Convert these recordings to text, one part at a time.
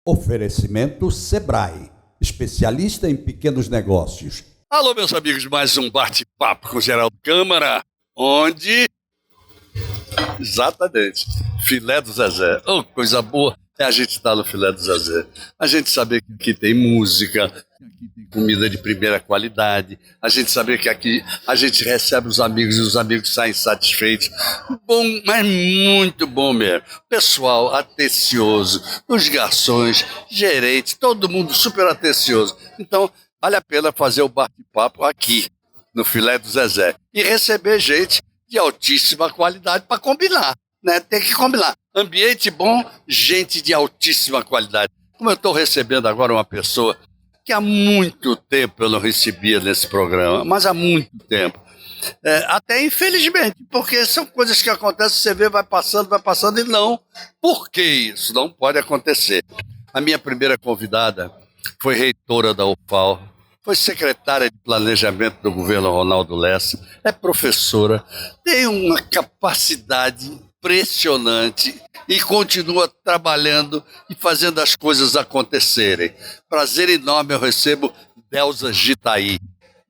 Oferecimento Sebrae, especialista em pequenos negócios. Alô, meus amigos, mais um bate-papo com Geraldo Câmara, onde... Exatamente, filé do Zezé. Oh, coisa boa é a gente estar no filé do Zezé. A gente saber que aqui tem música, que aqui tem comida de primeira qualidade, a gente saber que aqui a gente recebe os amigos e os amigos saem satisfeitos. Bom, mas muito bom mesmo. Pessoal atencioso, os garçons, gerentes, todo mundo super atencioso. Então, vale a pena fazer o bate-papo aqui, no filé do Zezé. E receber gente de altíssima qualidade para combinar, né? Tem que combinar. Ambiente bom, gente de altíssima qualidade. Como eu estou recebendo agora uma pessoa que há muito tempo eu não recebia nesse programa, mas há muito tempo. Até infelizmente, porque são coisas que acontecem, você vê, vai passando e não. Por que isso? Não pode acontecer. A minha primeira convidada foi reitora da UFAL, foi secretária de planejamento do governo Ronaldo Lessa, é professora, tem uma capacidade impressionante e continua trabalhando e fazendo as coisas acontecerem. Prazer enorme eu recebo Delza Gitaí.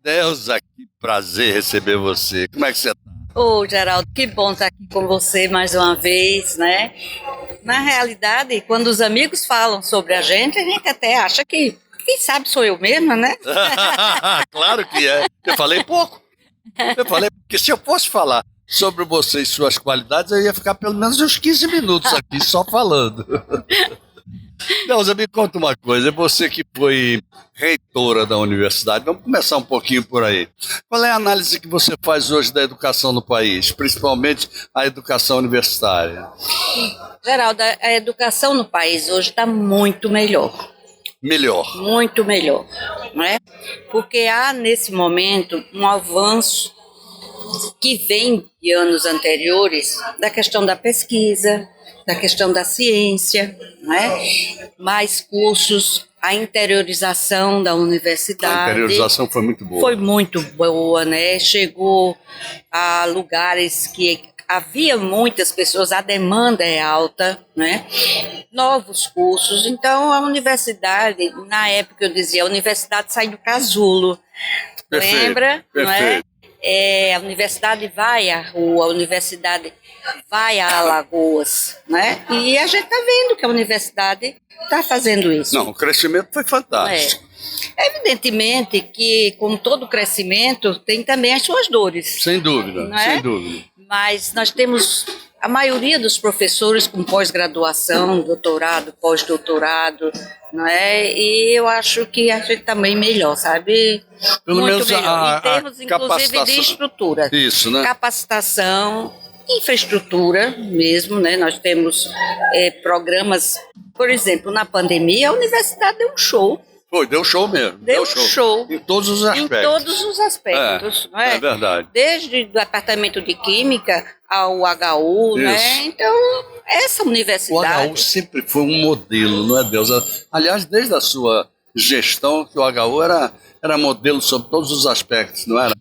Delza, que prazer receber você. Como é que você está? Ô, Geraldo, que bom estar aqui com você mais uma vez, né? Na realidade, quando os amigos falam sobre a gente até acha que, quem sabe sou eu mesma, né? Claro que é. Eu falei pouco. Porque se eu fosse falar sobre você e suas qualidades, eu ia ficar pelo menos uns 15 minutos aqui só falando. Delza, me conta uma coisa, é você que foi reitora da universidade, vamos começar um pouquinho por aí. Qual é a análise que você faz hoje da educação no país, principalmente a educação universitária? Geraldo, a educação no país hoje está muito melhor. Muito melhor, né? Porque há nesse momento um avanço que vem de anos anteriores da questão da pesquisa, da questão da ciência, né? Mais cursos, a interiorização da universidade. A interiorização foi muito boa. Foi muito boa, né? Chegou a lugares que havia muitas pessoas, a demanda é alta, né? Novos cursos. Então, a universidade, na época eu dizia, a universidade sai do casulo. Perfeito, lembra? perfeito. Não é? A universidade vai à rua, a universidade vai a Alagoas, né? E a gente está vendo que a universidade está fazendo isso. Não, o crescimento foi fantástico. Evidentemente que, como todo crescimento, tem também as suas dores. Sem dúvida, não é? Sem dúvida. Mas nós temos a maioria dos professores com pós-graduação, doutorado, pós-doutorado, não é? E eu acho que a gente também melhor, sabe? Pelo muito menos melhor. Em termos, inclusive, de estrutura. Isso, né? Capacitação, infraestrutura mesmo, né? Nós temos programas, por exemplo, na pandemia, a universidade deu um show. Foi, deu show mesmo. Deu show. Em todos os aspectos. Em todos os aspectos, não é? É verdade. Desde o departamento de Química ao HU, né? Então, essa universidade... O HU sempre foi um modelo, não é, Delza? Aliás, desde a sua gestão, que o HU era modelo sobre todos os aspectos, não era?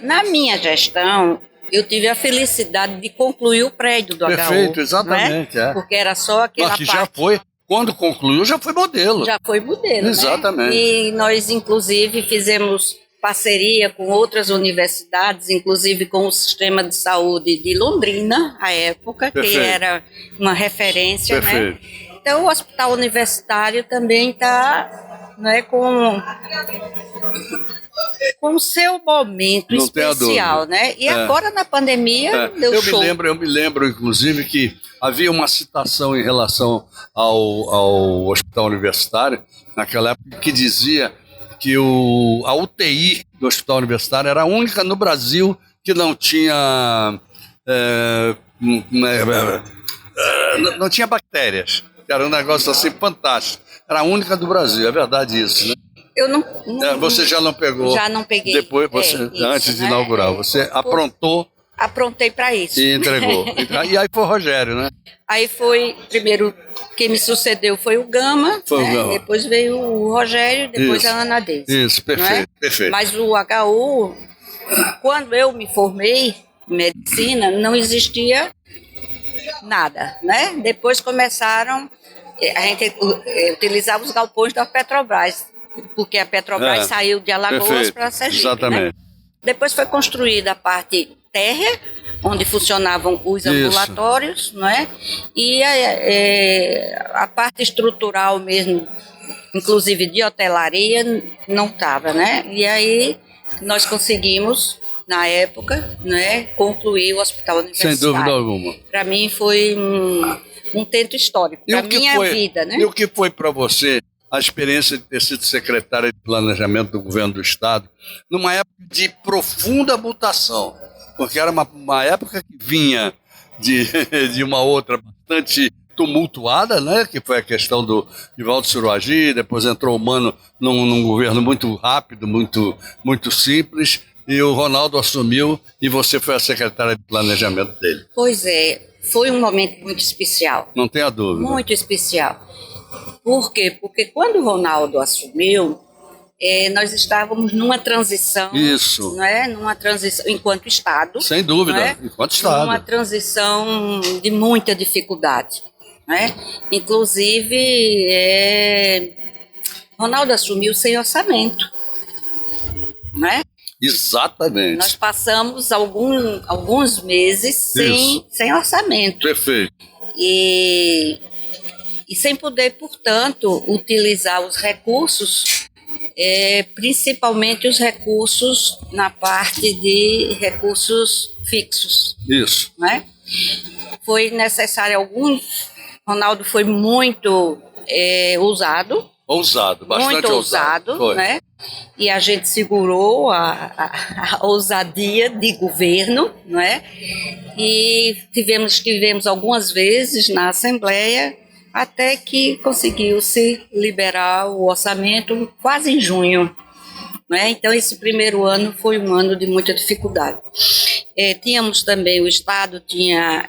Na minha gestão, eu tive a felicidade de concluir o prédio do HU. Perfeito, exatamente. Né? Porque era só aquela parte... já foi. Quando concluiu, já foi modelo. Já foi modelo, exatamente. Né? E nós, inclusive, fizemos parceria com outras universidades, inclusive com o Sistema de Saúde de Londrina, à época, Perfeito. Que era uma referência, Perfeito. Né? Então, o hospital universitário também está, né, com o seu momento não especial, né? E agora, na pandemia, deu show. Eu me lembro, inclusive, que havia uma citação em relação ao hospital universitário, naquela época, que dizia que a UTI do hospital universitário era a única no Brasil que não tinha não tinha bactérias. Era um negócio assim fantástico. Era a única do Brasil, é verdade isso, né? Eu não você já não pegou? Já não peguei. Depois, antes de inaugurar, você aprontou. Aprontei para isso. E entregou. E aí foi o Rogério, né? Aí foi, primeiro, quem me sucedeu foi o Gama, foi o Gama. Depois veio o Rogério, depois a Ana Deise. Isso, perfeito, perfeito. Mas o HU, quando eu me formei em medicina, não existia nada, né? Depois começaram a gente utilizava os galpões da Petrobras, porque a Petrobras saiu de Alagoas para Sergipe. Exatamente. Né? Depois foi construída a parte térrea, onde funcionavam os ambulatórios, não é? E a parte estrutural mesmo, inclusive de hotelaria, não estava, né? E aí nós conseguimos, na época, né, concluir o hospital universitário. Sem dúvida alguma. Para mim foi um tento histórico, para minha vida, né? E o que foi para você a experiência de ter sido secretária de planejamento do governo do estado, numa época de profunda mutação? Porque era uma época que vinha de uma outra bastante tumultuada, né? Que foi a questão do Divaldo Suruagi, depois entrou o Mano num governo muito rápido, muito simples, e o Ronaldo assumiu e você foi a secretária de planejamento dele. Pois é, foi um momento muito especial. Não tenha dúvida. Muito especial. Por quê? Porque quando o Ronaldo assumiu, nós estávamos numa transição. Isso. Não é? Numa transição enquanto Estado. Sem dúvida, não é? Enquanto Estado. Uma transição de muita dificuldade. Não é? Inclusive, Ronaldo assumiu sem orçamento. Não é? Exatamente. Nós passamos alguns meses sem orçamento. Perfeito. E sem poder, portanto, utilizar os recursos, principalmente os recursos na parte de recursos fixos. Isso. Né? Foi necessário Ronaldo foi muito ousado. Bastante muito ousado, né? E a gente segurou a ousadia de governo, não é? E tivemos algumas vezes na Assembleia até que conseguiu-se liberar o orçamento quase em junho, né? Então esse primeiro ano foi um ano de muita dificuldade. Tínhamos também, o Estado tinha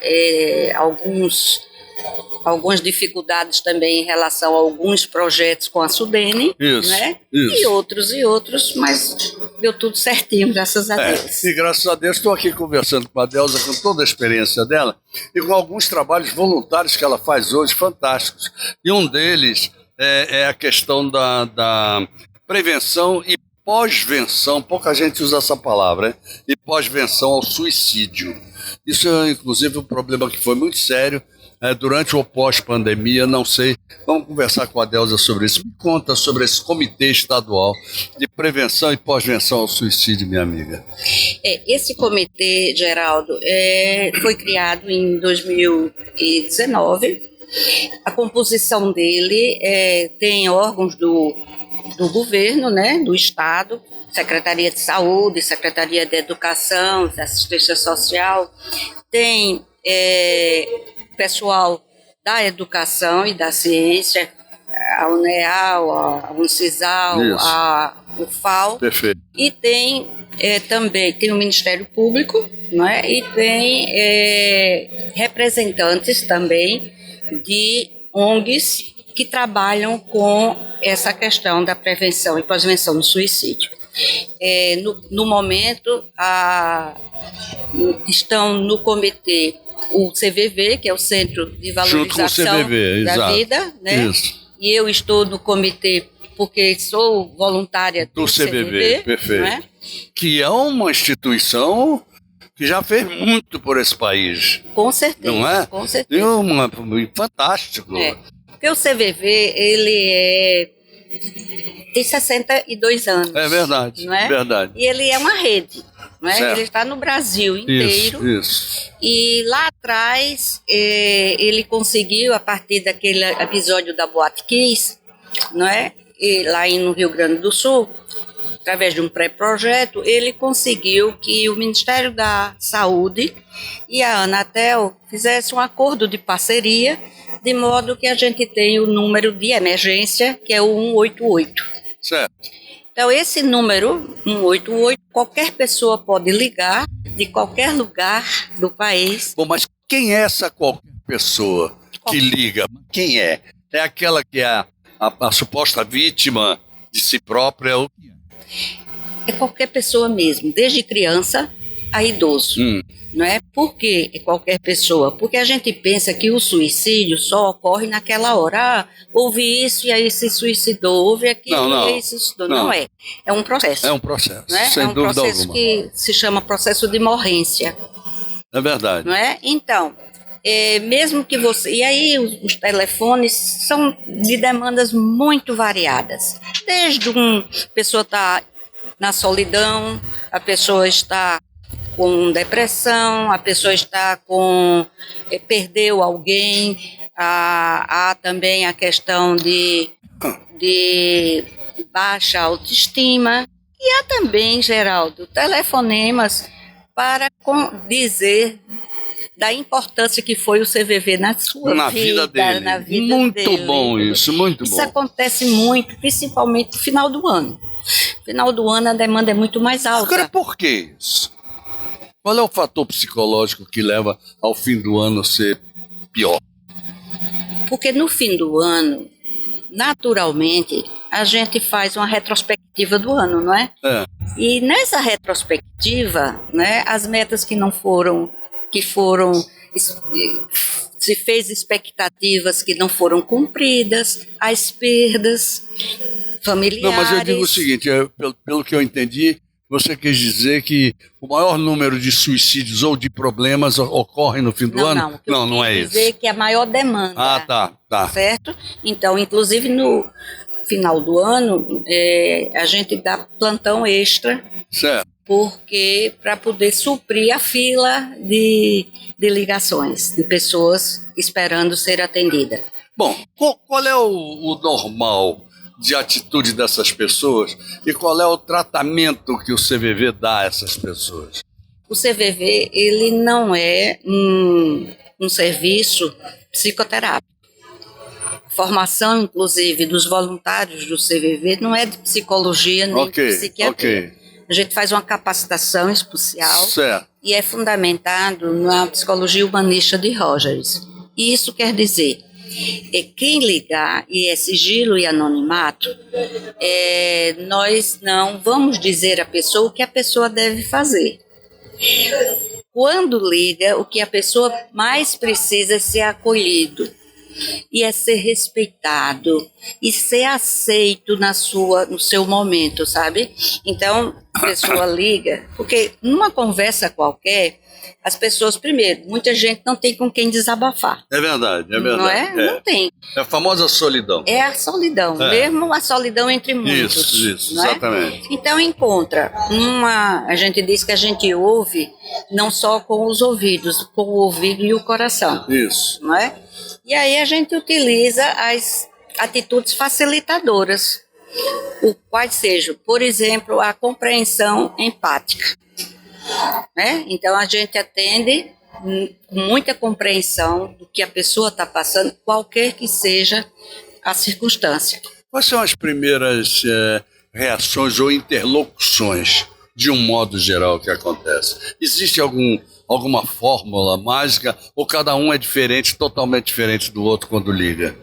algumas dificuldades também em relação a alguns projetos com a Sudene, né? E outros, mas deu tudo certinho, graças a Deus. E graças a Deus estou aqui conversando com a Delza, com toda a experiência dela, e com alguns trabalhos voluntários que ela faz hoje, fantásticos. E um deles é a questão da prevenção e pós-venção, pouca gente usa essa palavra, né? E pós-venção ao suicídio. Isso é, inclusive, um problema que foi muito sério durante ou pós-pandemia, não sei. Vamos conversar com a Delza sobre isso. Me conta sobre esse comitê estadual de prevenção e pós-venção ao suicídio, minha amiga. Esse comitê, Geraldo, foi criado em 2019. A composição dele tem órgãos do governo, né, do Estado, Secretaria de Saúde, Secretaria de Educação, de Assistência Social, tem pessoal da educação e da ciência, a UNEAL, a UNCISAL, a UFAL. Perfeito. E tem também o Ministério Público, né, e tem representantes também de ONGs que trabalham com essa questão da prevenção e pós-venção do suicídio. No momento, estão no comitê o CVV, que é o Centro de Valorização da Vida, né? Isso. E eu estou no comitê porque sou voluntária do CVV. Perfeito. Né? Que é uma instituição que já fez muito por esse país. Com certeza. Não é? Com certeza. Fantástico. Porque o CVV, ele tem 62 anos. É verdade, não é? Verdade. E ele é uma rede, não é? Ele está no Brasil inteiro. Isso. E lá atrás, ele conseguiu, a partir daquele episódio da Boate Kiss, não é? E lá no Rio Grande do Sul, através de um pré-projeto, ele conseguiu que o Ministério da Saúde e a Anatel fizessem um acordo de parceria, de modo que a gente tem o número de emergência, que é o 188. Certo. Então, esse número, 188, qualquer pessoa pode ligar de qualquer lugar do país. Bom, mas quem é essa qualquer pessoa que liga? Quem é? É aquela que é a suposta vítima de si própria? É qualquer pessoa mesmo, desde criança a idoso. Não é? Por que qualquer pessoa? Porque a gente pensa que o suicídio só ocorre naquela hora. Houve isso e aí se suicidou, houve aquilo e aí se suicidou. Não é. É um processo. É um processo, não é? sem dúvida alguma. É um processo que se chama processo de morrência. É verdade. Não é? Então, mesmo que você... E aí os telefones são de demandas muito variadas. Desde a pessoa está na solidão, a pessoa está com depressão, a pessoa está perdeu alguém, há também a questão de baixa autoestima, e há também, Geraldo, telefonemas para dizer da importância que foi o CVV na sua vida dele. Na vida muito dele. Bom isso, muito isso bom. Isso acontece muito, principalmente no final do ano. No final do ano a demanda é muito mais alta. Agora, por que isso? Qual é o fator psicológico que leva ao fim do ano ser pior? Porque no fim do ano, naturalmente, a gente faz uma retrospectiva do ano, não é? E nessa retrospectiva, né, as metas que se fez expectativas que não foram cumpridas, as perdas familiares. Não, mas eu digo o seguinte, pelo que eu entendi, você quis dizer que o maior número de suicídios ou de problemas ocorre no fim do ano? Não é isso. Dizer que a maior demanda. Tá. Certo? Então, inclusive no final do ano, a gente dá plantão extra. Certo. Porque para poder suprir a fila de ligações, de pessoas esperando ser atendida. Bom, qual é o normal de atitude dessas pessoas e qual é o tratamento que o CVV dá a essas pessoas? O CVV, ele não é um serviço psicoterápico. Formação, inclusive, dos voluntários do CVV não é de psicologia nem de psiquiatria. A gente faz uma capacitação especial. Certo. E é fundamentado na psicologia humanista de Rogers. E isso quer dizer, quem ligar, e é sigilo e anonimato, nós não vamos dizer à pessoa o que a pessoa deve fazer. Quando liga, o que a pessoa mais precisa é ser acolhido. E é ser respeitado e ser aceito no seu momento, sabe? Então, a pessoa liga, porque numa conversa qualquer, as pessoas, primeiro, muita gente não tem com quem desabafar. É verdade. Não é? Não tem. É a famosa solidão. É a solidão, mesmo a solidão entre muitos. Isso, exatamente. Então, encontra a gente diz que a gente ouve não só com os ouvidos, com o ouvido e o coração. Isso. Não é? E aí a gente utiliza as atitudes facilitadoras, quais sejam, por exemplo, a compreensão empática. Né? Então a gente atende com muita compreensão do que a pessoa está passando, qualquer que seja a circunstância. Quais são as primeiras reações ou interlocuções, de um modo geral, que acontece? Existe alguma fórmula mágica ou cada um é diferente, totalmente diferente do outro quando liga?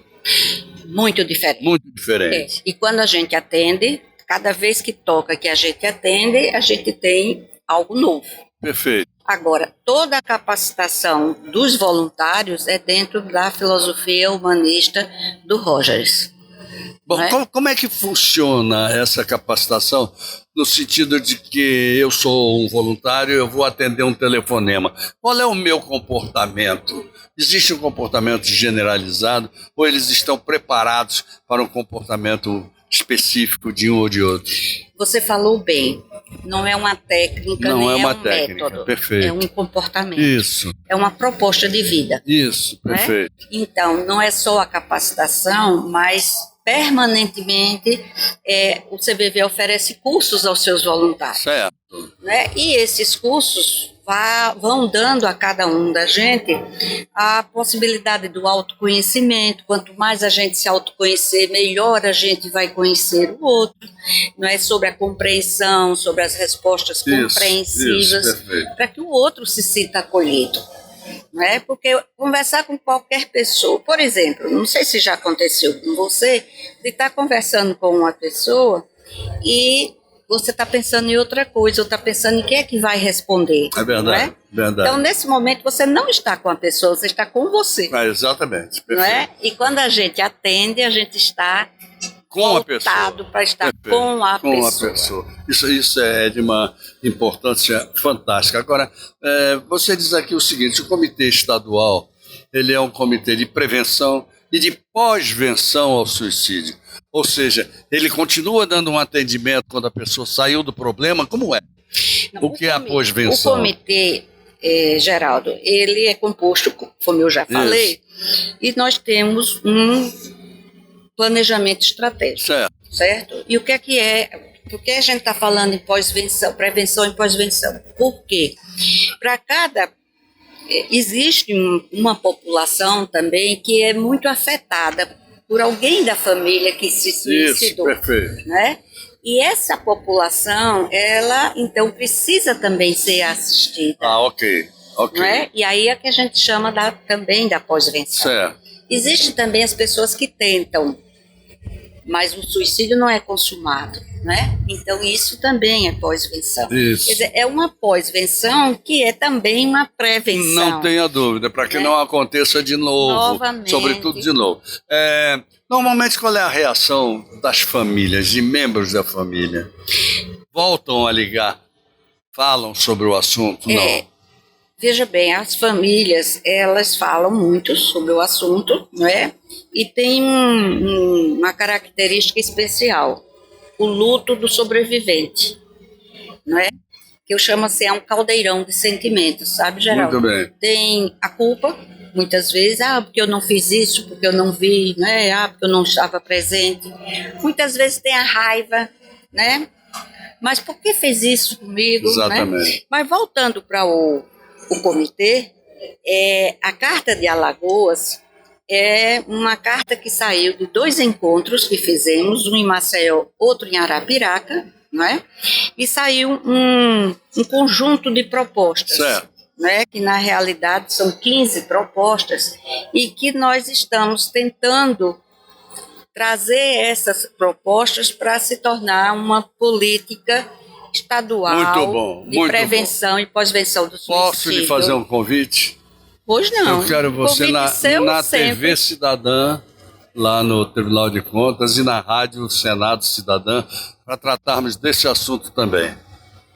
Muito diferente. Muito diferente. E quando a gente atende, cada vez que toca que a gente atende, a gente tem algo novo. Perfeito. Agora, toda a capacitação dos voluntários é dentro da filosofia humanista do Rogers. Bom, como é que funciona essa capacitação no sentido de que eu sou um voluntário, eu vou atender um telefonema? Qual é o meu comportamento? Existe um comportamento generalizado ou eles estão preparados para um comportamento específico de um ou de outro? Você falou bem, não é uma técnica, não nem é uma um técnica, método, perfeito. É um comportamento. Isso. É uma proposta de vida. Isso, perfeito. Né? Então, não é só a capacitação, mas permanentemente o CVV oferece cursos aos seus voluntários. Certo. Né? E esses cursos vão dando a cada um da gente a possibilidade do autoconhecimento. Quanto mais a gente se autoconhecer, melhor a gente vai conhecer o outro. Não é? Sobre a compreensão, sobre as respostas compreensivas, para que o outro se sinta acolhido. Não é? Porque conversar com qualquer pessoa, por exemplo, não sei se já aconteceu com você, de estar conversando com uma pessoa e você está pensando em outra coisa, ou está pensando em quem é que vai responder. É verdade, não é? verdade. Então, nesse momento, você não está com a pessoa, você está com você. Exatamente, perfeito. Não é? E quando a gente atende, a gente está com a pessoa. voltado para estar Perfeito. com a Com pessoa. a pessoa. Isso é de uma importância fantástica. Agora, você diz aqui o seguinte, o Comitê Estadual, ele é um comitê de prevenção e de pós-venção ao suicídio. Ou seja, ele continua dando um atendimento quando a pessoa saiu do problema, como é? Não, o que é a pós-venção? O comitê, Geraldo, ele é composto, como eu já falei, e nós temos um planejamento estratégico, certo? E o que é? Por que a gente está falando em pós-venção, prevenção e pós-venção? Por quê? Para cada... Existe uma população também que é muito afetada por alguém da família que se suicidou. Isso, perfeito. Né? E essa população, ela, então, precisa também ser assistida. Ok. Não é? E aí é que a gente chama também da pós-venção. Certo. Existem também as pessoas que tentam, mas o suicídio não é consumado, né? Então isso também é pós-venção. Isso. Quer dizer, é uma pós-venção que é também uma prevenção. Não tenha dúvida, para que não aconteça de novo. Novamente. Sobretudo de novo. Normalmente, qual é a reação das famílias, de membros da família? Voltam a ligar? Falam sobre o assunto? Não. Veja bem, as famílias, elas falam muito sobre o assunto, não é? E tem uma característica especial, o luto do sobrevivente, não é? Que eu chamo assim, é um caldeirão de sentimentos, sabe, Geraldo? Muito bem. Tem a culpa, muitas vezes, porque eu não fiz isso, porque eu não vi, né? Porque eu não estava presente. Muitas vezes tem a raiva, né? Mas por que fez isso comigo? Exatamente. Né? Mas voltando para o comitê, a Carta de Alagoas é uma carta que saiu de 2 encontros que fizemos, um em Maceió, outro em Arapiraca, não é? E saiu um conjunto de propostas, certo. Né? Que na realidade são 15 propostas e que nós estamos tentando trazer essas propostas para se tornar uma política estadual de prevenção e pós-venção do suicídio. Posso lhe fazer um convite? Pois não. Eu quero você na TV Cidadã, lá no Tribunal de Contas, e na Rádio Senado Cidadã, para tratarmos desse assunto também.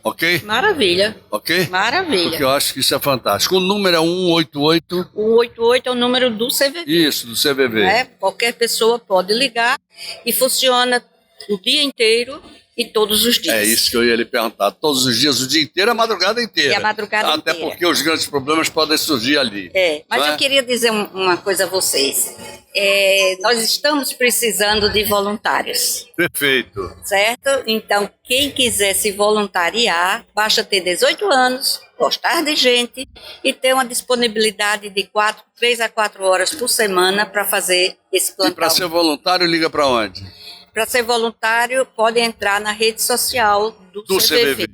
Ok? Maravilha. Ok? Maravilha. Porque eu acho que isso é fantástico. O número é 188. O 188 é o número do CVV. Isso, do CVV. Qualquer pessoa pode ligar e funciona o dia inteiro e todos os dias. É isso que eu ia lhe perguntar. Todos os dias, o dia inteiro, a madrugada inteira. E a madrugada inteira. Até porque os grandes problemas podem surgir ali. Mas eu queria dizer uma coisa a vocês. Nós estamos precisando de voluntários. Perfeito. Certo? Então, quem quiser se voluntariar, basta ter 18 anos, gostar de gente e ter uma disponibilidade de 3 a 4 horas por semana para fazer esse plantão. E para ser voluntário, liga para onde? Para ser voluntário, pode entrar na rede social do CVV.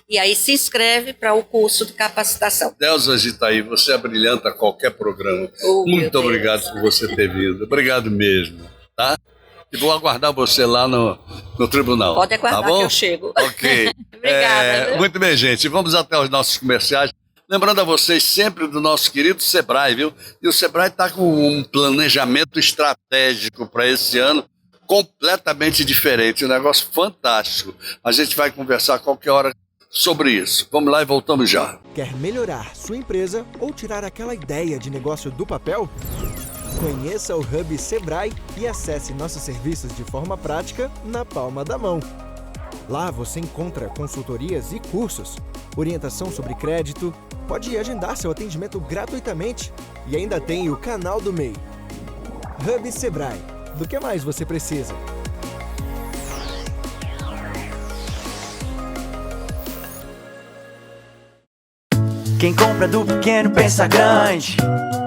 E aí se inscreve para o curso de capacitação. Delza Gitaí, você abrilhanta qualquer programa. Muito obrigado por você ter vindo. Obrigado mesmo, tá? E vou aguardar você lá no tribunal. Pode aguardar, tá bom? que eu chego. Ok. Obrigada. Muito bem, gente. Vamos até os nossos comerciais. Lembrando a vocês sempre do nosso querido Sebrae, viu? E o Sebrae está com um planejamento estratégico para esse ano, completamente diferente, um negócio fantástico. A gente vai conversar a qualquer hora sobre isso. Vamos lá e voltamos já. Quer melhorar sua empresa ou tirar aquela ideia de negócio do papel? Conheça o Hub Sebrae e acesse nossos serviços de forma prática na palma da mão. Lá você encontra consultorias e cursos, orientação sobre crédito, pode agendar seu atendimento gratuitamente e ainda tem o canal do MEI. Hub Sebrae. Do que mais você precisa? Quem compra do pequeno pensa grande.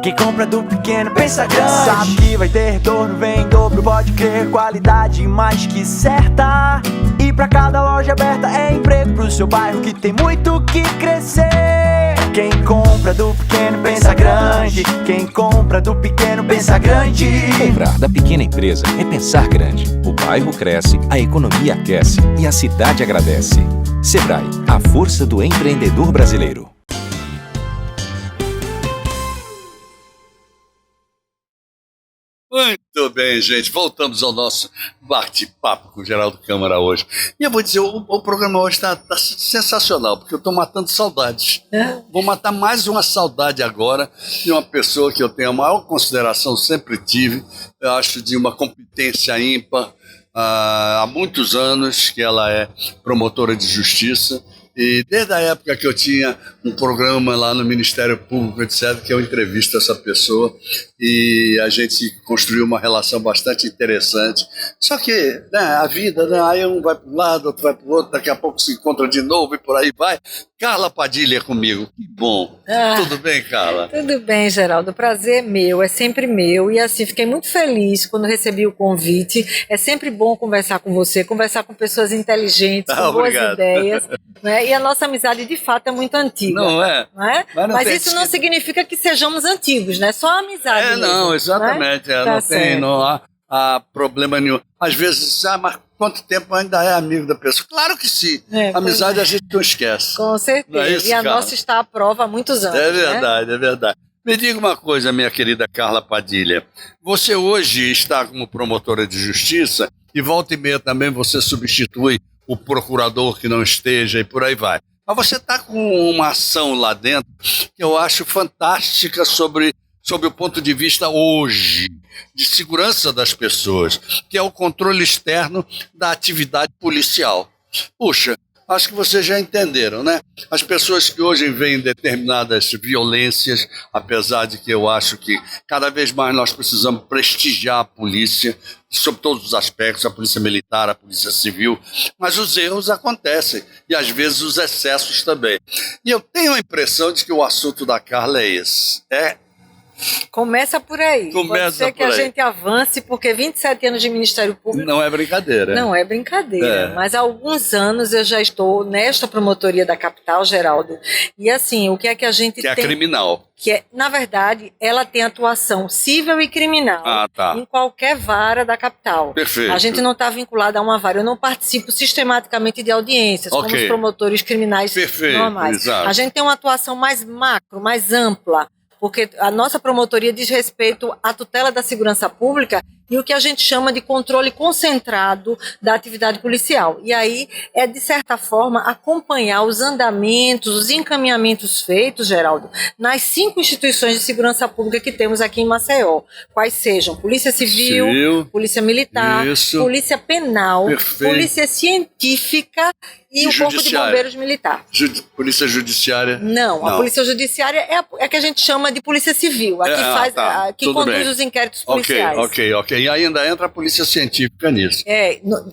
Quem compra do pequeno pensa grande. Sabe que vai ter retorno, vem em dobro, pode crer. Qualidade mais que certa. E pra cada loja aberta é emprego pro seu bairro que tem muito que crescer. Quem compra do pequeno pensa grande. Quem compra do pequeno pensa grande. Comprar da pequena empresa é pensar grande. O bairro cresce, a economia aquece e a cidade agradece. Sebrae, a força do empreendedor brasileiro. Muito bem, gente. Voltamos ao nosso bate-papo com o Geraldo Câmara hoje. E eu vou dizer, o programa hoje está sensacional, porque eu estou matando saudades. Vou matar mais uma saudade agora de uma pessoa que eu tenho a maior consideração, sempre tive. Eu acho de uma competência ímpar. Há muitos anos que ela é promotora de justiça. E desde a época que eu tinha um programa lá no Ministério Público, etc., que eu entrevisto essa pessoa e a gente construiu uma relação bastante interessante. Só que, né, a vida, né, aí um vai para um lado, outro vai para o outro, daqui a pouco se encontra de novo e por aí vai. Carla Padilha comigo, que bom. Tudo bem, Carla? Tudo bem, Geraldo, o prazer é meu, é sempre meu, e assim, fiquei muito feliz quando recebi o convite. É sempre bom conversar com você, conversar com pessoas inteligentes, com boas ideias, né? E a nossa amizade, de fato, é muito antiga. Não é? Não é? Mas isso não significa que sejamos antigos, né? Só a amizade mesmo, não, exatamente, né? Não há problema nenhum. Às vezes, mas quanto tempo ainda é amigo da pessoa? Claro que sim. Amizade a gente não esquece. Com certeza. Não é isso, e a Carla? nossa está à prova há muitos anos. É verdade, né? é verdade. Me diga uma coisa, minha querida Carla Padilha. Você hoje está como promotora de justiça e volta e meia também você substitui o procurador que não esteja e por aí vai. Mas você está com uma ação lá dentro que eu acho fantástica sobre o ponto de vista hoje de segurança das pessoas, que é o controle externo da atividade policial. Puxa, acho que vocês já entenderam, né? As pessoas que hoje veem determinadas violências, apesar de que eu acho que cada vez mais nós precisamos prestigiar a polícia, sob todos os aspectos, a polícia militar, a polícia civil, mas os erros acontecem, e às vezes os excessos também. E eu tenho a impressão de que o assunto da Carla é esse. Começa por aí. Começa Pode ser que a gente avance, porque 27 anos de Ministério Público... Não é brincadeira. Não é brincadeira. Mas há alguns anos eu já estou nesta promotoria da capital, Geraldo. E assim, o que é que a gente tem... Que é criminal. Que é, na verdade, ela tem atuação cível e criminal em qualquer vara da capital. Perfeito. A gente não está vinculada a uma vara. Eu não participo sistematicamente de audiências, como os promotores criminais normais. Exato. A gente tem uma atuação mais macro, mais ampla, porque a nossa promotoria diz respeito à tutela da segurança pública e o que a gente chama de controle concentrado da atividade policial. E aí é, de certa forma, acompanhar os andamentos, os encaminhamentos feitos, Geraldo, nas 5 instituições de segurança pública que temos aqui em Maceió. Quais sejam Polícia Civil, Polícia Militar, Polícia Penal, Polícia Científica e o Corpo de Bombeiros Militar. Polícia Judiciária? Não, a Polícia Judiciária é a que a gente chama de Polícia Civil, a que conduz os inquéritos policiais. Ok. E ainda entra a Polícia Científica nisso.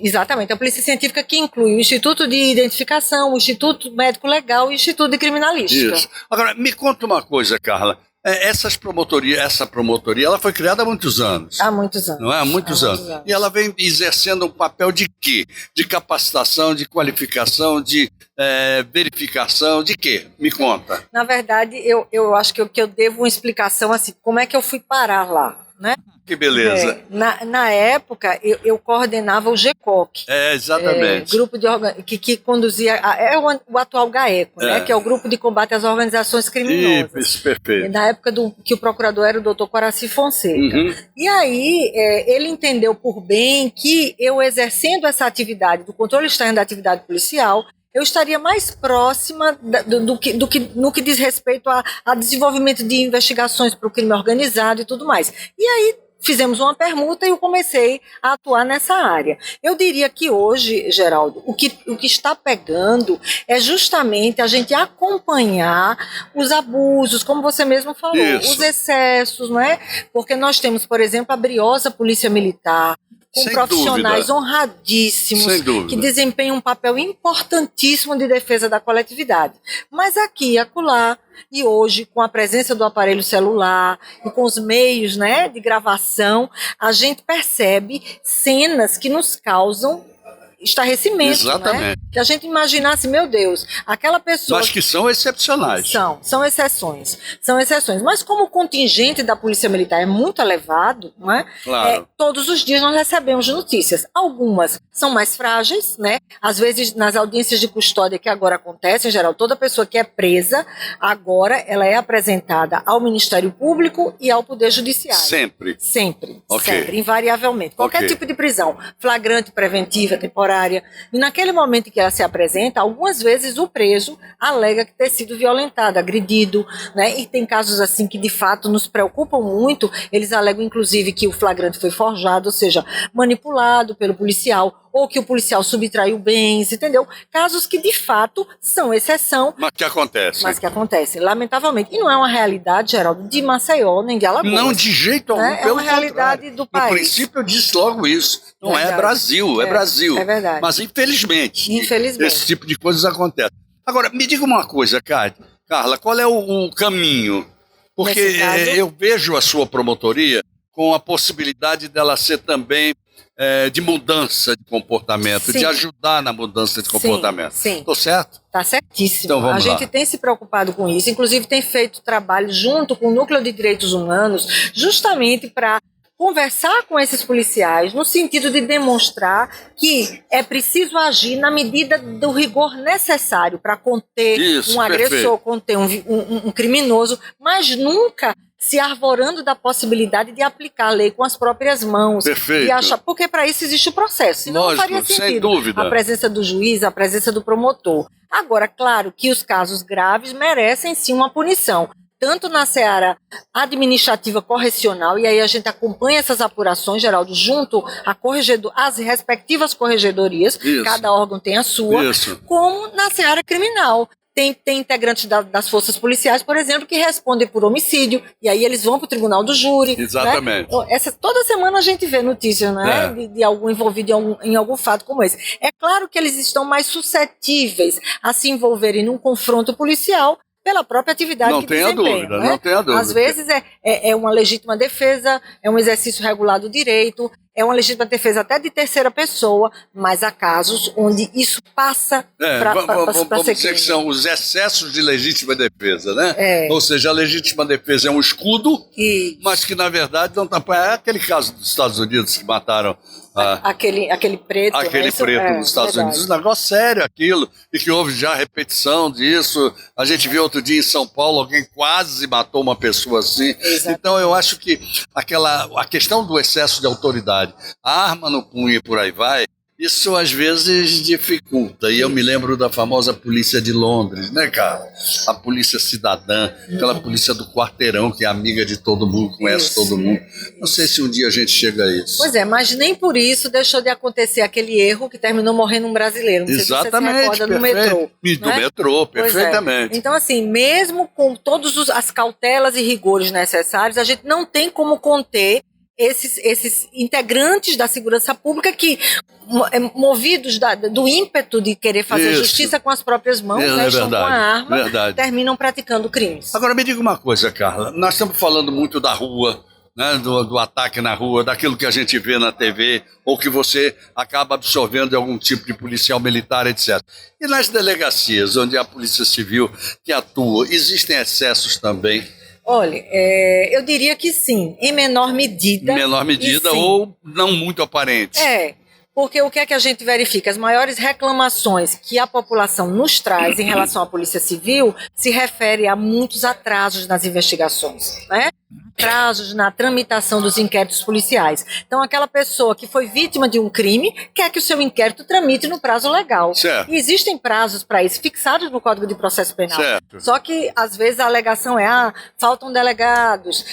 Exatamente. A Polícia Científica que inclui o Instituto de Identificação, o Instituto Médico Legal e o Instituto de Criminalística. Isso. Agora, me conta uma coisa, Carla. Essa promotoria, ela foi criada há muitos anos. Há muitos anos. Não é? Há muitos anos. E ela vem exercendo um papel de quê? De capacitação, de qualificação, de verificação, de quê? Me conta. Na verdade, eu acho que eu devo uma explicação assim, como é que eu fui parar lá, né? Que beleza. Na época, eu coordenava o GECOC. Exatamente. Grupo que conduzia... o atual GAECO, né? Que é o Grupo de Combate às Organizações Criminosas. Isso, perfeito. Na época que o procurador era o doutor Coraci Fonseca. E aí, ele entendeu por bem que eu exercendo essa atividade, do controle externo da atividade policial, eu estaria mais próxima no que diz respeito a desenvolvimento de investigações para o crime organizado e tudo mais. E aí fizemos uma permuta e eu comecei a atuar nessa área. Eu diria que hoje, Geraldo, o que está pegando é justamente a gente acompanhar os abusos, como você mesmo falou, os excessos, não é? Porque nós temos, por exemplo, a briosa Polícia Militar, com profissionais honradíssimos, que desempenham um papel importantíssimo de defesa da coletividade. Mas aqui e acolá, e hoje, com a presença do aparelho celular e com os meios, né, de gravação, a gente percebe cenas que nos causam estarrecimento. Exatamente. Né? que a gente imaginasse, meu Deus, aquela pessoa... Mas que são excepcionais. São exceções. São exceções. Mas como o contingente da Polícia Militar é muito elevado, não é? Claro. Todos os dias nós recebemos notícias. Algumas são mais frágeis, né? Às vezes, nas audiências de custódia que agora acontecem, em geral, toda pessoa que é presa, agora ela é apresentada ao Ministério Público e ao Poder Judiciário. Sempre? Sempre. Okay. Sempre, invariavelmente. Qualquer tipo de prisão, flagrante, preventiva, temporária. E naquele momento em que ela se apresenta, algumas vezes o preso alega ter sido violentado, agredido, né? E tem casos assim que de fato nos preocupam muito. Eles alegam inclusive que o flagrante foi forjado, ou seja, manipulado pelo policial, ou que o policial subtraiu bens, entendeu? Casos que de fato são exceção. Mas que acontece. Mas que acontecem, lamentavelmente. E não é uma realidade, Geraldo, de Maceió, nem de Alagoas. Não, de jeito algum, É uma realidade do país. No princípio eu disse logo isso. Não é Brasil, é Brasil. É verdade. Mas infelizmente, esse tipo de coisas acontece. Agora, me diga uma coisa, Carla, qual é o caminho? Porque eu vejo a sua promotoria com a possibilidade dela ser também de mudança de comportamento, sim, de ajudar na mudança de comportamento. Sim. Estou certo? Está certíssimo. Então vamos lá. A gente tem se preocupado com isso, inclusive tem feito trabalho junto com o Núcleo de Direitos Humanos, justamente para conversar com esses policiais no sentido de demonstrar que é preciso agir na medida do rigor necessário para conter um agressor, conter um criminoso, mas nunca se arvorando da possibilidade de aplicar a lei com as próprias mãos. Perfeito. E achar, porque para isso existe o processo, senão lógico, não faria sentido. sem dúvida. A presença do juiz, a presença do promotor. Agora, claro que os casos graves merecem sim uma punição, tanto na seara administrativa correcional, e aí a gente acompanha essas apurações, Geraldo, junto às respectivas corregedorias, isso, cada órgão tem a sua, isso, como na seara criminal. Tem integrantes das forças policiais, por exemplo, que respondem por homicídio, e aí eles vão para o tribunal do júri. Exatamente. Né? Toda semana a gente vê notícias, né, de algum envolvido em algum fato como esse. É claro que eles estão mais suscetíveis a se envolverem num confronto policial pela própria atividade que desempenham. Não tenha dúvida. Às vezes é uma legítima defesa, é um exercício regular do direito, é uma legítima defesa até de terceira pessoa, mas há casos onde isso passa para ser vamos dizer crime. que são os excessos de legítima defesa, né? Ou seja, a legítima defesa é um escudo, mas que na verdade não está... É aquele caso dos Estados Unidos que mataram... Aquele preto. Aquele preto nos Estados Unidos. Um negócio sério aquilo, e que houve já repetição disso. A gente viu outro dia em São Paulo, alguém quase matou uma pessoa assim. Exatamente. Então eu acho que a questão do excesso de autoridade, a arma no punho e por aí vai, isso às vezes dificulta. E eu me lembro da famosa polícia de Londres, né, cara? A polícia cidadã, aquela polícia do quarteirão que é amiga de todo mundo, conhece todo mundo. Não sei se um dia a gente chega a isso. Pois é, mas nem por isso deixou de acontecer aquele erro que terminou morrendo um brasileiro. Não sei exatamente, se você se recorda, no metrô. No metrô, perfeitamente. Então, assim, mesmo com todas as cautelas e rigores necessários, a gente não tem como conter esses integrantes da segurança pública que, movidos do ímpeto de querer fazer justiça com as próprias mãos, estão com a arma, terminam praticando crimes. Agora me diga uma coisa, Carla, nós estamos falando muito da rua, né, do ataque na rua, daquilo que a gente vê na TV, ou que você acaba absorvendo de algum tipo de policial militar, etc. E nas delegacias, onde a Polícia Civil que atua, existem excessos também? Olha, eu diria que sim, em menor medida. Menor medida ou não muito aparente. Porque o que é que a gente verifica? As maiores reclamações que a população nos traz em relação à Polícia Civil se refere a muitos atrasos nas investigações, né? Atrasos na tramitação dos inquéritos policiais. Então, aquela pessoa que foi vítima de um crime quer que o seu inquérito tramite no prazo legal. Certo. E existem prazos para isso, fixados no Código de Processo Penal. Certo. Só que, às vezes, a alegação faltam delegados,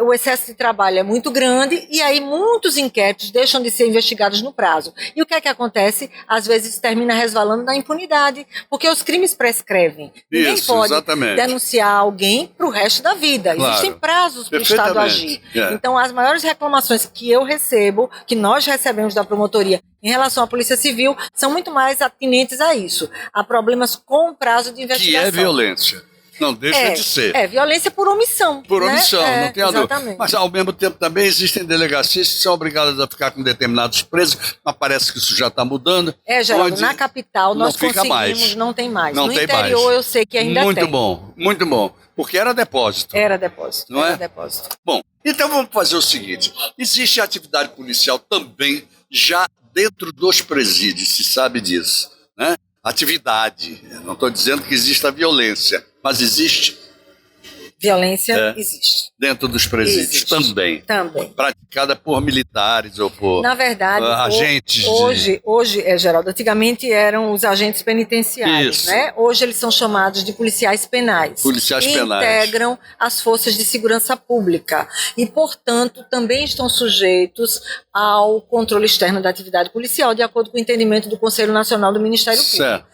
o excesso de trabalho é muito grande, e aí muitos inquéritos deixam de ser investigados no prazo. E o que é que acontece? Às vezes termina resvalando na impunidade, porque os crimes prescrevem. Ninguém pode denunciar alguém para o resto da vida. Claro. Existem prazos para o Estado agir. Então, as maiores reclamações que eu recebo, que nós recebemos da promotoria em relação à Polícia Civil, são muito mais atinentes a isso, a problemas com o prazo de investigação. Que é violência. Não deixa de ser. É violência por omissão. Por né? omissão, não tem a dúvida. Exatamente. Mas, ao mesmo tempo, também existem delegacias que são obrigadas a ficar com determinados presos, mas parece que isso já está mudando. Geraldo, na capital nós conseguimos, mais. não tem mais. Não no tem interior mais. eu sei que ainda tem. Muito bom. Porque era depósito. Era depósito. Não era é? depósito. Bom, então vamos fazer o seguinte. Existe atividade policial também já dentro dos presídios, se sabe disso, né? Atividade. Eu não estou dizendo que exista violência, mas existe. Violência existe. Dentro dos presídios Existe. também. Praticada por militares ou por Na verdade, agentes. Hoje, Geraldo, antigamente eram os agentes penitenciários, Isso. né? Hoje eles são chamados de policiais penais. Policiais que penais. integram as forças de segurança pública e, portanto, também estão sujeitos ao controle externo da atividade policial, de acordo com o entendimento do Conselho Nacional do Ministério Público. Certo.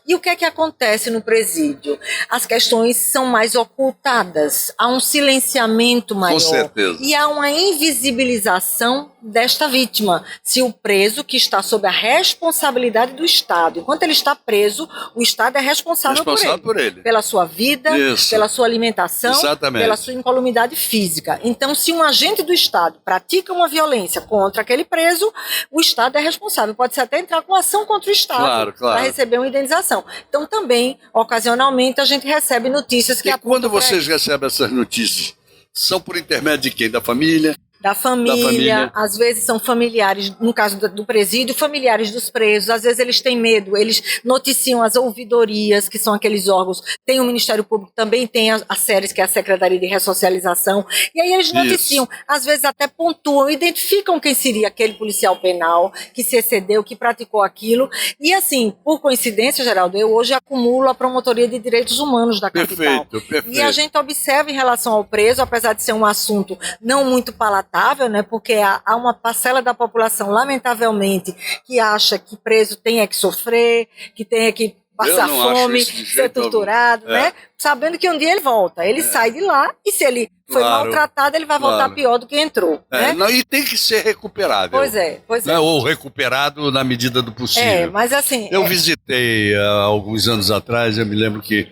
E o que é que acontece no presídio? As questões são mais ocultadas, há um silenciamento maior. Com certeza. E há uma invisibilização desta vítima. Se o preso, que está sob a responsabilidade do Estado, enquanto ele está preso, o Estado é responsável por ele. Pela sua vida, Isso. pela sua alimentação, Exatamente. pela sua incolumidade física. Então, se um agente do Estado pratica uma violência contra aquele preso, o Estado é responsável. Pode-se até entrar com ação contra o Estado para receber uma indenização. Então, também, ocasionalmente, a gente recebe notícias que... E quando vocês recebem essas notícias, são por intermédio de quem? Da família? Da família, às vezes são familiares, no caso do presídio, familiares dos presos, às vezes eles têm medo, eles noticiam as ouvidorias, que são aqueles órgãos, tem o Ministério Público, também tem a SERES, que é a Secretaria de Ressocialização, e aí eles noticiam, às vezes até pontuam, identificam quem seria aquele policial penal que se excedeu, que praticou aquilo, e assim, por coincidência, Geraldo, eu hoje acumulo a Promotoria de Direitos Humanos da capital. Perfeito. E a gente observa em relação ao preso, apesar de ser um assunto não muito palatável, né, porque há uma parcela da população, lamentavelmente, que acha que preso tem que sofrer, que tem que passar fome, ser torturado, né? Sabendo que um dia ele volta, ele sai de lá e se ele foi maltratado, ele vai voltar pior do que entrou. Né? Não, e tem que ser recuperável. Pois é. Né? Ou recuperado na medida do possível. Mas assim... Eu visitei há alguns anos atrás, eu me lembro que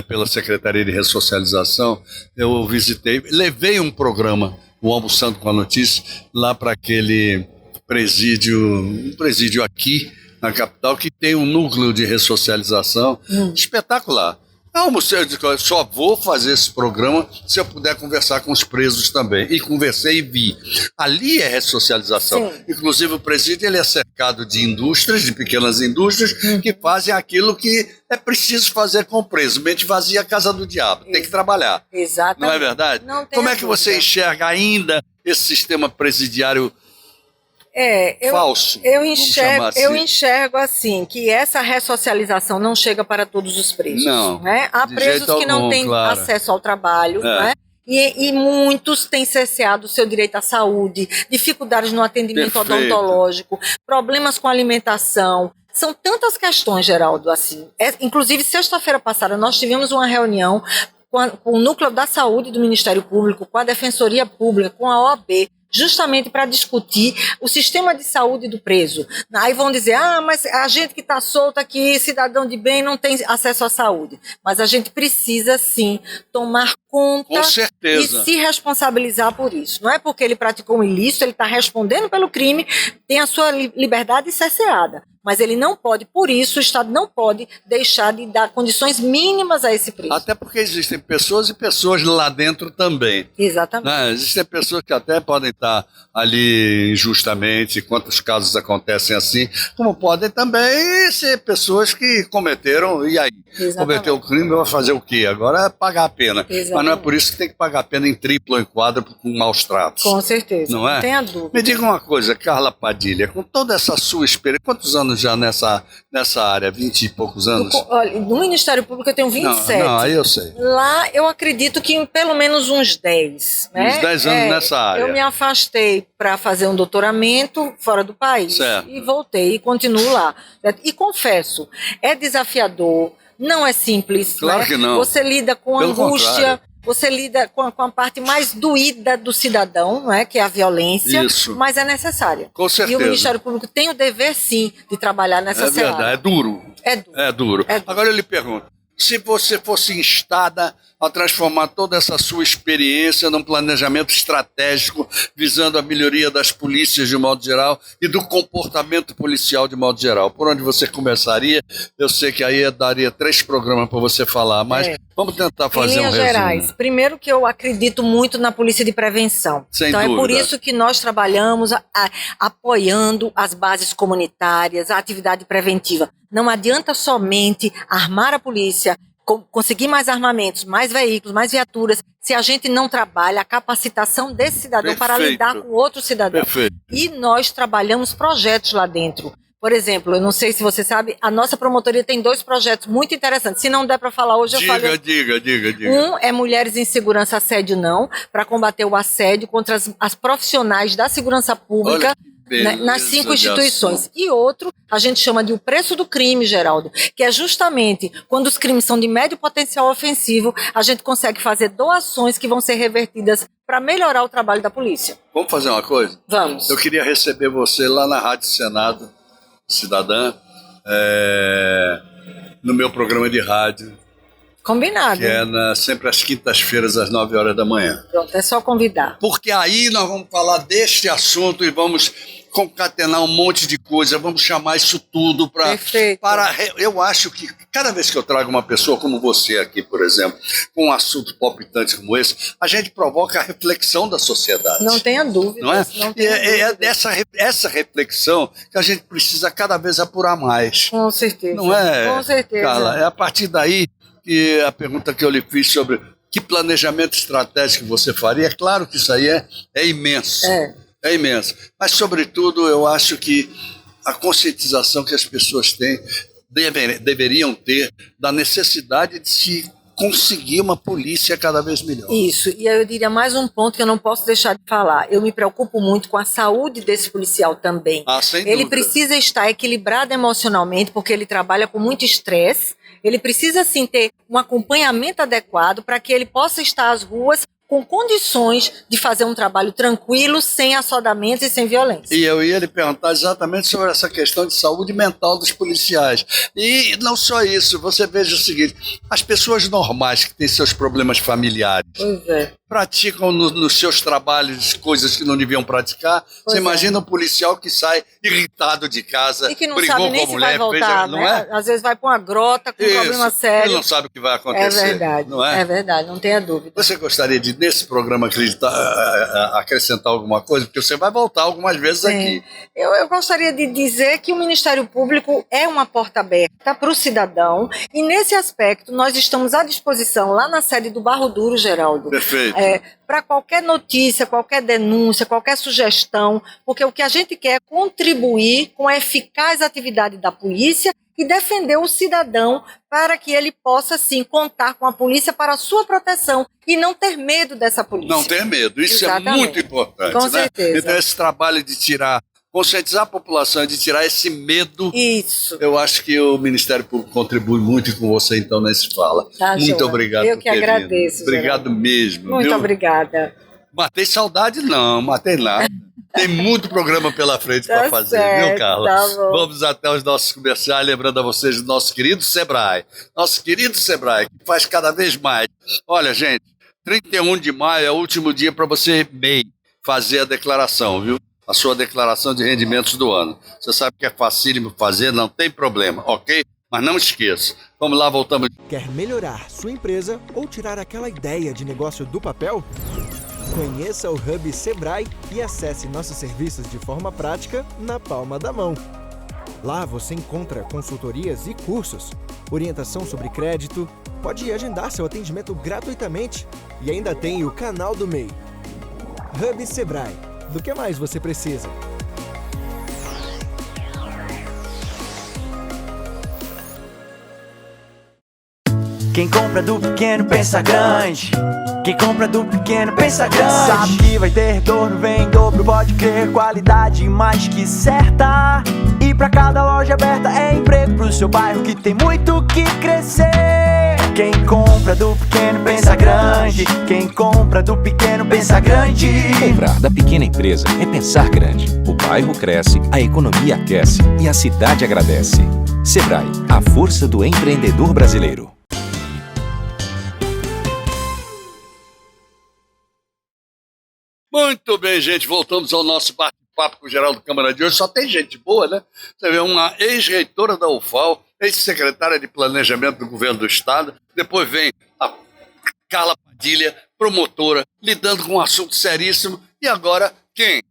pela Secretaria de Ressocialização, eu visitei, levei um programa, o Almoçando com a Notícia, lá para aquele presídio aqui na capital, que tem um núcleo de ressocialização espetacular. Eu só vou fazer esse programa se eu puder conversar com os presos também. E conversei e vi. Ali é ressocialização. Sim. Inclusive o presídio ele é cercado de indústrias, de pequenas indústrias, que fazem aquilo que é preciso fazer com o preso. Mente vazia, casa do diabo. Tem que trabalhar. Exatamente. Não é verdade? Não tem Como é que você enxerga ainda esse sistema presidiário falso? Eu enxergo assim, que essa ressocialização não chega para todos os presos. Não. Né? Há presos que não têm acesso ao trabalho, né? E muitos têm cerceado o seu direito à saúde, dificuldades no atendimento odontológico, problemas com alimentação. São tantas questões, Geraldo, assim. Inclusive, sexta-feira passada, nós tivemos uma reunião com o Núcleo da Saúde do Ministério Público, com a Defensoria Pública, com a OAB, justamente para discutir o sistema de saúde do preso. Aí vão dizer, mas a gente que está solto aqui, cidadão de bem, não tem acesso à saúde. Mas a gente precisa, sim, tomar conta e se responsabilizar por isso. Não é porque ele praticou um ilícito, ele está respondendo pelo crime, tem a sua liberdade cerceada. Mas ele não pode, por isso, o Estado não pode deixar de dar condições mínimas a esse preso. Até porque existem pessoas e pessoas lá dentro também. Exatamente. Né? Existem pessoas que até podem estar ali injustamente, quantos casos acontecem assim, como podem também ser pessoas que cometeram, e aí? Cometeu o crime, vai fazer o quê? Agora é pagar a pena. Exatamente. Mas não é por isso que tem que pagar a pena em triplo ou em quádruplo com maus tratos. Com certeza, não é? Não tenha dúvida. Me diga uma coisa, Carla Padilha, com toda essa sua experiência, quantos anos já nessa área? 20 e poucos anos? Olha, no Ministério Público eu tenho 27. Não, aí eu sei. Lá eu acredito que em pelo menos uns 10. Né? Uns 10 anos nessa área. Eu me afastei para fazer um doutoramento fora do país. Certo. E voltei e continuo lá. E confesso, é desafiador, não é simples. Claro, né? Que não. Você lida com Pelo angústia. contrário. Você lida com a parte mais doída do cidadão, não é? Que é a violência, Isso. Mas é necessária. Com certeza. E o Ministério Público tem o dever, sim, de trabalhar nessa seara. É verdade, é duro. É duro. É duro. Agora eu lhe pergunto, se você fosse instada a transformar toda essa sua experiência num planejamento estratégico visando a melhoria das polícias de modo geral e do comportamento policial de modo geral? Por onde você começaria? Eu sei que aí daria 3 programas para você falar, mas vamos tentar fazer um resumo. Em linhas gerais, primeiro que eu acredito muito na polícia de prevenção. Sem então dúvida. É por isso que nós trabalhamos apoiando as bases comunitárias, a atividade preventiva. Não adianta somente armar a polícia, conseguir mais armamentos, mais veículos, mais viaturas, se a gente não trabalha a capacitação desse cidadão para lidar com outro cidadão. Perfeito. E nós trabalhamos projetos lá dentro. Por exemplo, eu não sei se você sabe, a nossa promotoria tem 2 projetos muito interessantes. Se não der para falar hoje, eu falo. Diga. Um é Mulheres em Segurança, Assédio Não, para combater o assédio contra as profissionais da segurança pública. Nas 5 instituições. E outro, a gente chama de o preço do crime, Geraldo, que é justamente quando os crimes são de médio potencial ofensivo, a gente consegue fazer doações que vão ser revertidas para melhorar o trabalho da polícia. Vamos fazer uma coisa? Vamos. Eu queria receber você lá na Rádio Senado, Cidadã, no meu programa de rádio. Combinado. Que é sempre às quintas-feiras, às 9 horas da manhã. Pronto, é só convidar. Porque aí nós vamos falar deste assunto e vamos concatenar um monte de coisa, vamos chamar isso tudo para... Eu acho que cada vez que eu trago uma pessoa como você aqui, por exemplo, com um assunto palpitante como esse, a gente provoca a reflexão da sociedade. Não tenha dúvida. Não é? Essa reflexão que a gente precisa cada vez apurar mais. Com certeza. Não é, com certeza. Carla? É a partir daí que a pergunta que eu lhe fiz sobre que planejamento estratégico você faria, é claro que isso aí é imenso. É imenso. Mas, sobretudo, eu acho que a conscientização que as pessoas têm, deveriam ter, da necessidade de se conseguir uma polícia cada vez melhor. Isso. E aí eu diria mais um ponto que eu não posso deixar de falar. Eu me preocupo muito com a saúde desse policial também. Sem ele dúvida. Precisa estar equilibrado emocionalmente, porque ele trabalha com muito estresse. Ele precisa, sim, ter um acompanhamento adequado para que ele possa estar às ruas com condições de fazer um trabalho tranquilo, sem assodamento e sem violência. E eu ia lhe perguntar exatamente sobre essa questão de saúde mental dos policiais. E não só isso, você veja o seguinte, as pessoas normais que têm seus problemas familiares, praticam nos seus trabalhos coisas que não deviam praticar. Você imagina um policial que sai irritado de casa, e que não brigou sabe nem com a se mulher, vai voltar, não é? Às vezes vai para uma grota com um problema sério. Ele não sabe o que vai acontecer. É verdade, não é? É verdade, não tenha dúvida. Você gostaria de, nesse programa, acrescentar alguma coisa? Porque você vai voltar algumas vezes aqui. Eu gostaria de dizer que o Ministério Público é uma porta aberta para o cidadão, e nesse aspecto nós estamos à disposição lá na sede do Barro Duro, Geraldo. Perfeito. Para qualquer notícia, qualquer denúncia, qualquer sugestão, porque o que a gente quer é contribuir com a eficaz atividade da polícia e defender o cidadão para que ele possa, sim, contar com a polícia para a sua proteção e não ter medo dessa polícia. Não ter medo, isso Exatamente. É muito importante. Com certeza. Então esse trabalho de conscientizar a população, de tirar esse medo, isso. Eu acho que o Ministério Público contribui muito com você, então, nesse Fala. Muito obrigado Eu por que ter agradeço. vindo. Obrigado mesmo. Muito obrigada. Matei saudade? Não, matei nada. Tem muito programa pela frente para fazer, viu, Carla? Tá bom. Vamos até os nossos comerciais, lembrando a vocês do nosso querido Sebrae. Nosso querido Sebrae, que faz cada vez mais. Olha, gente, 31 de maio é o último dia para você, MEI, fazer a declaração, viu? A sua declaração de rendimentos do ano. Você sabe que é facílimo fazer, não tem problema, ok? Mas não esqueça. Vamos lá, voltamos. Quer melhorar sua empresa ou tirar aquela ideia de negócio do papel? Conheça o Hub Sebrae e acesse nossos serviços de forma prática na palma da mão. Lá você encontra consultorias e cursos, orientação sobre crédito, pode agendar seu atendimento gratuitamente e ainda tem o canal do MEI. Hub Sebrae. Do que mais você precisa? Quem compra do pequeno pensa grande. Quem compra do pequeno pensa grande. Sabe que vai ter retorno, vem em dobro, pode crer. Qualidade mais que certa. E pra cada loja aberta é emprego pro seu bairro que tem muito que crescer. Quem compra do pequeno pensa grande. Quem compra do pequeno pensa grande. Comprar da pequena empresa é pensar grande. O bairro cresce, a economia aquece e a cidade agradece. Sebrae, a força do empreendedor brasileiro. Muito bem, gente, voltamos ao nosso bate-papo com o Geraldo Câmara de hoje. Só tem gente boa, né? Você vê uma ex-reitora da UFAL, ex-secretária de Planejamento do Governo do Estado, depois vem a Carla Padilha, promotora, lidando com um assunto seríssimo, e agora quem?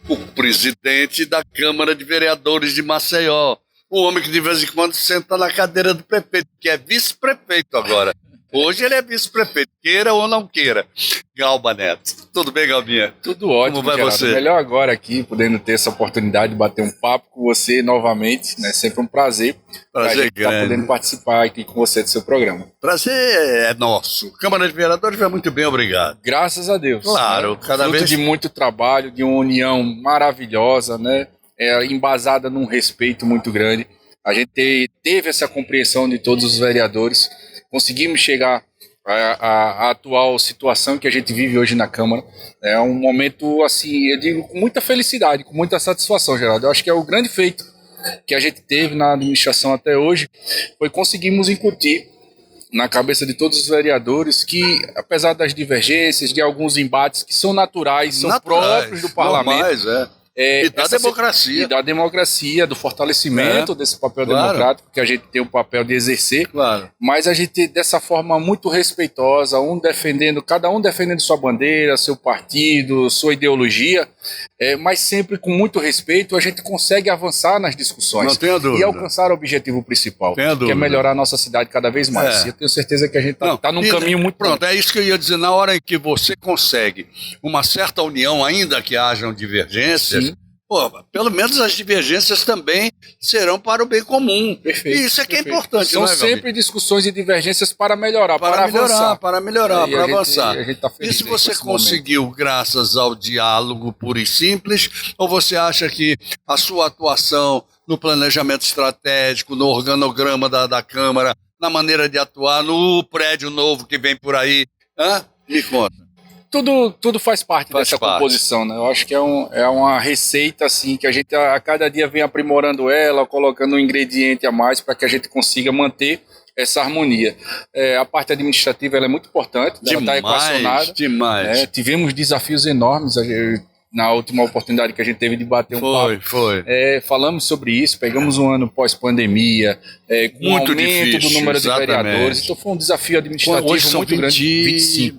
O presidente da Câmara de Vereadores de Maceió, o homem que de vez em quando senta na cadeira do prefeito, que é vice-prefeito agora. Hoje ele é vice-prefeito, queira ou não queira. Galba Neto. Tudo bem, Galbinha? Tudo ótimo, Como vai Geraldo? você? Melhor agora aqui, podendo ter essa oportunidade de bater um papo com você novamente, né? Sempre um prazer. Prazer estar grande. podendo participar aqui com você do seu programa. Prazer é nosso. Câmara de Vereadores vai muito bem, obrado. Graças a Deus. Claro, né? cada Fruto vez- de muito trabalho, de uma união maravilhosa, né? Embasada num respeito muito grande. A gente teve essa compreensão de todos os vereadores. Conseguimos chegar à atual situação que a gente vive hoje na Câmara. É um momento, assim, eu digo, com muita felicidade, com muita satisfação, Geraldo. Eu acho que é o grande feito que a gente teve na administração até hoje, foi conseguirmos incutir na cabeça de todos os vereadores que, apesar das divergências, de alguns embates que são naturais, são próprios do parlamento, normais, e da democracia. E da democracia, do fortalecimento desse papel democrático que a gente tem o papel de exercer, mas a gente, dessa forma muito respeitosa, cada um defendendo sua bandeira, seu partido, sua ideologia, mas sempre com muito respeito, a gente consegue avançar nas discussões. Não tenha dúvida. E alcançar o objetivo principal, Tenha que é dúvida. melhorar a nossa cidade cada vez mais. E eu tenho certeza que a gente está num caminho muito Pronto, é isso que eu ia dizer. Na hora em que você consegue uma certa união, ainda que hajam divergências, pô, pelo menos as divergências também serão para o bem comum. Perfeito. E isso é que é importante, São não é, Gabi? sempre discussões e divergências para melhorar, para avançar. Para melhorar, E para a gente- avançar. a gente tá feliz Isso aí com você esse conseguiu graças ao diálogo puro e simples? Ou você acha que a sua atuação no planejamento estratégico, no organograma da Câmara, na maneira de atuar, no prédio novo que vem por aí, me conta. Tudo faz parte dessa composição, né? Eu acho que é uma receita, assim, que a gente a cada dia vem aprimorando ela, colocando um ingrediente a mais para que a gente consiga manter essa harmonia. A parte administrativa ela é muito importante, ela está equacionada. Demais. Tivemos desafios enormes na última oportunidade que a gente teve de bater um papo. Falamos sobre isso, pegamos um ano pós-pandemia, com Muito um aumento difícil, do número de exatamente. vereadores. Então foi um desafio administrativo Hoje são muito grande.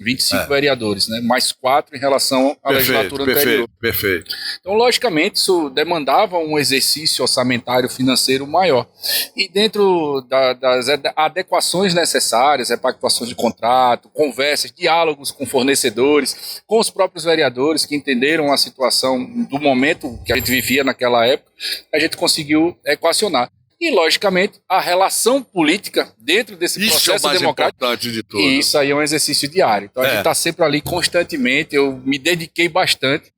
25 vereadores, né? Mais 4 em relação à legislatura anterior. Perfeito. Então, logicamente, isso demandava um exercício orçamentário financeiro maior. E dentro das adequações necessárias, repactuações de contrato, conversas, diálogos com fornecedores, com os próprios vereadores que entenderam a situação do momento que a gente vivia naquela época, a gente conseguiu equacionar. E, logicamente, a relação política dentro desse processo Isso é o mais democrático. importante de tudo. E isso aí é um exercício diário. Então a gente está sempre ali constantemente. Eu me dediquei bastante.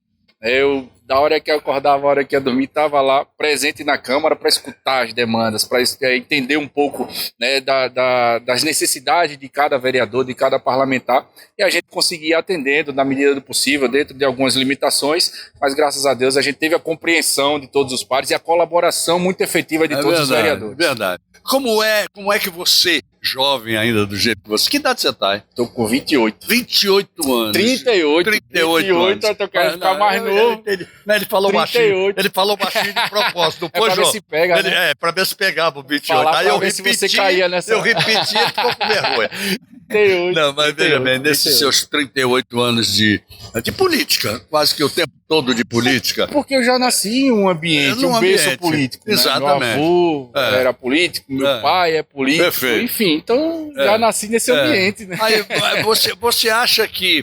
Da hora que eu acordava, a hora que ia dormir, estava lá presente na Câmara para escutar as demandas, para entender um pouco, né, das necessidades de cada vereador, de cada parlamentar, e a gente conseguia atendendo na medida do possível, dentro de algumas limitações, mas graças a Deus a gente teve a compreensão de todos os pares e a colaboração muito efetiva de todos os vereadores. Verdade. Como é que você, jovem ainda do jeito que você... Que idade você está, hein? Estou com 28. 28 anos. 38 anos. Eu quero ficar mais novo. Ele falou 38. Ele falou baixinho de propósito. Não foi, pra ver João? se pega, né? Pra ver se pegava o 28. Falar Aí pra eu ver repeti, se você caía nessa... eu repeti e ele ficou com vergonha. 38. Não, mas veja bem, nesses seus 38 anos de política, quase que o tempo todo de política. Porque eu já nasci em um ambiente, um berço político. Exatamente. Né? Meu avô era político, meu pai é político, Perfeito. enfim, então já nasci nesse ambiente. Né? Aí, você acha que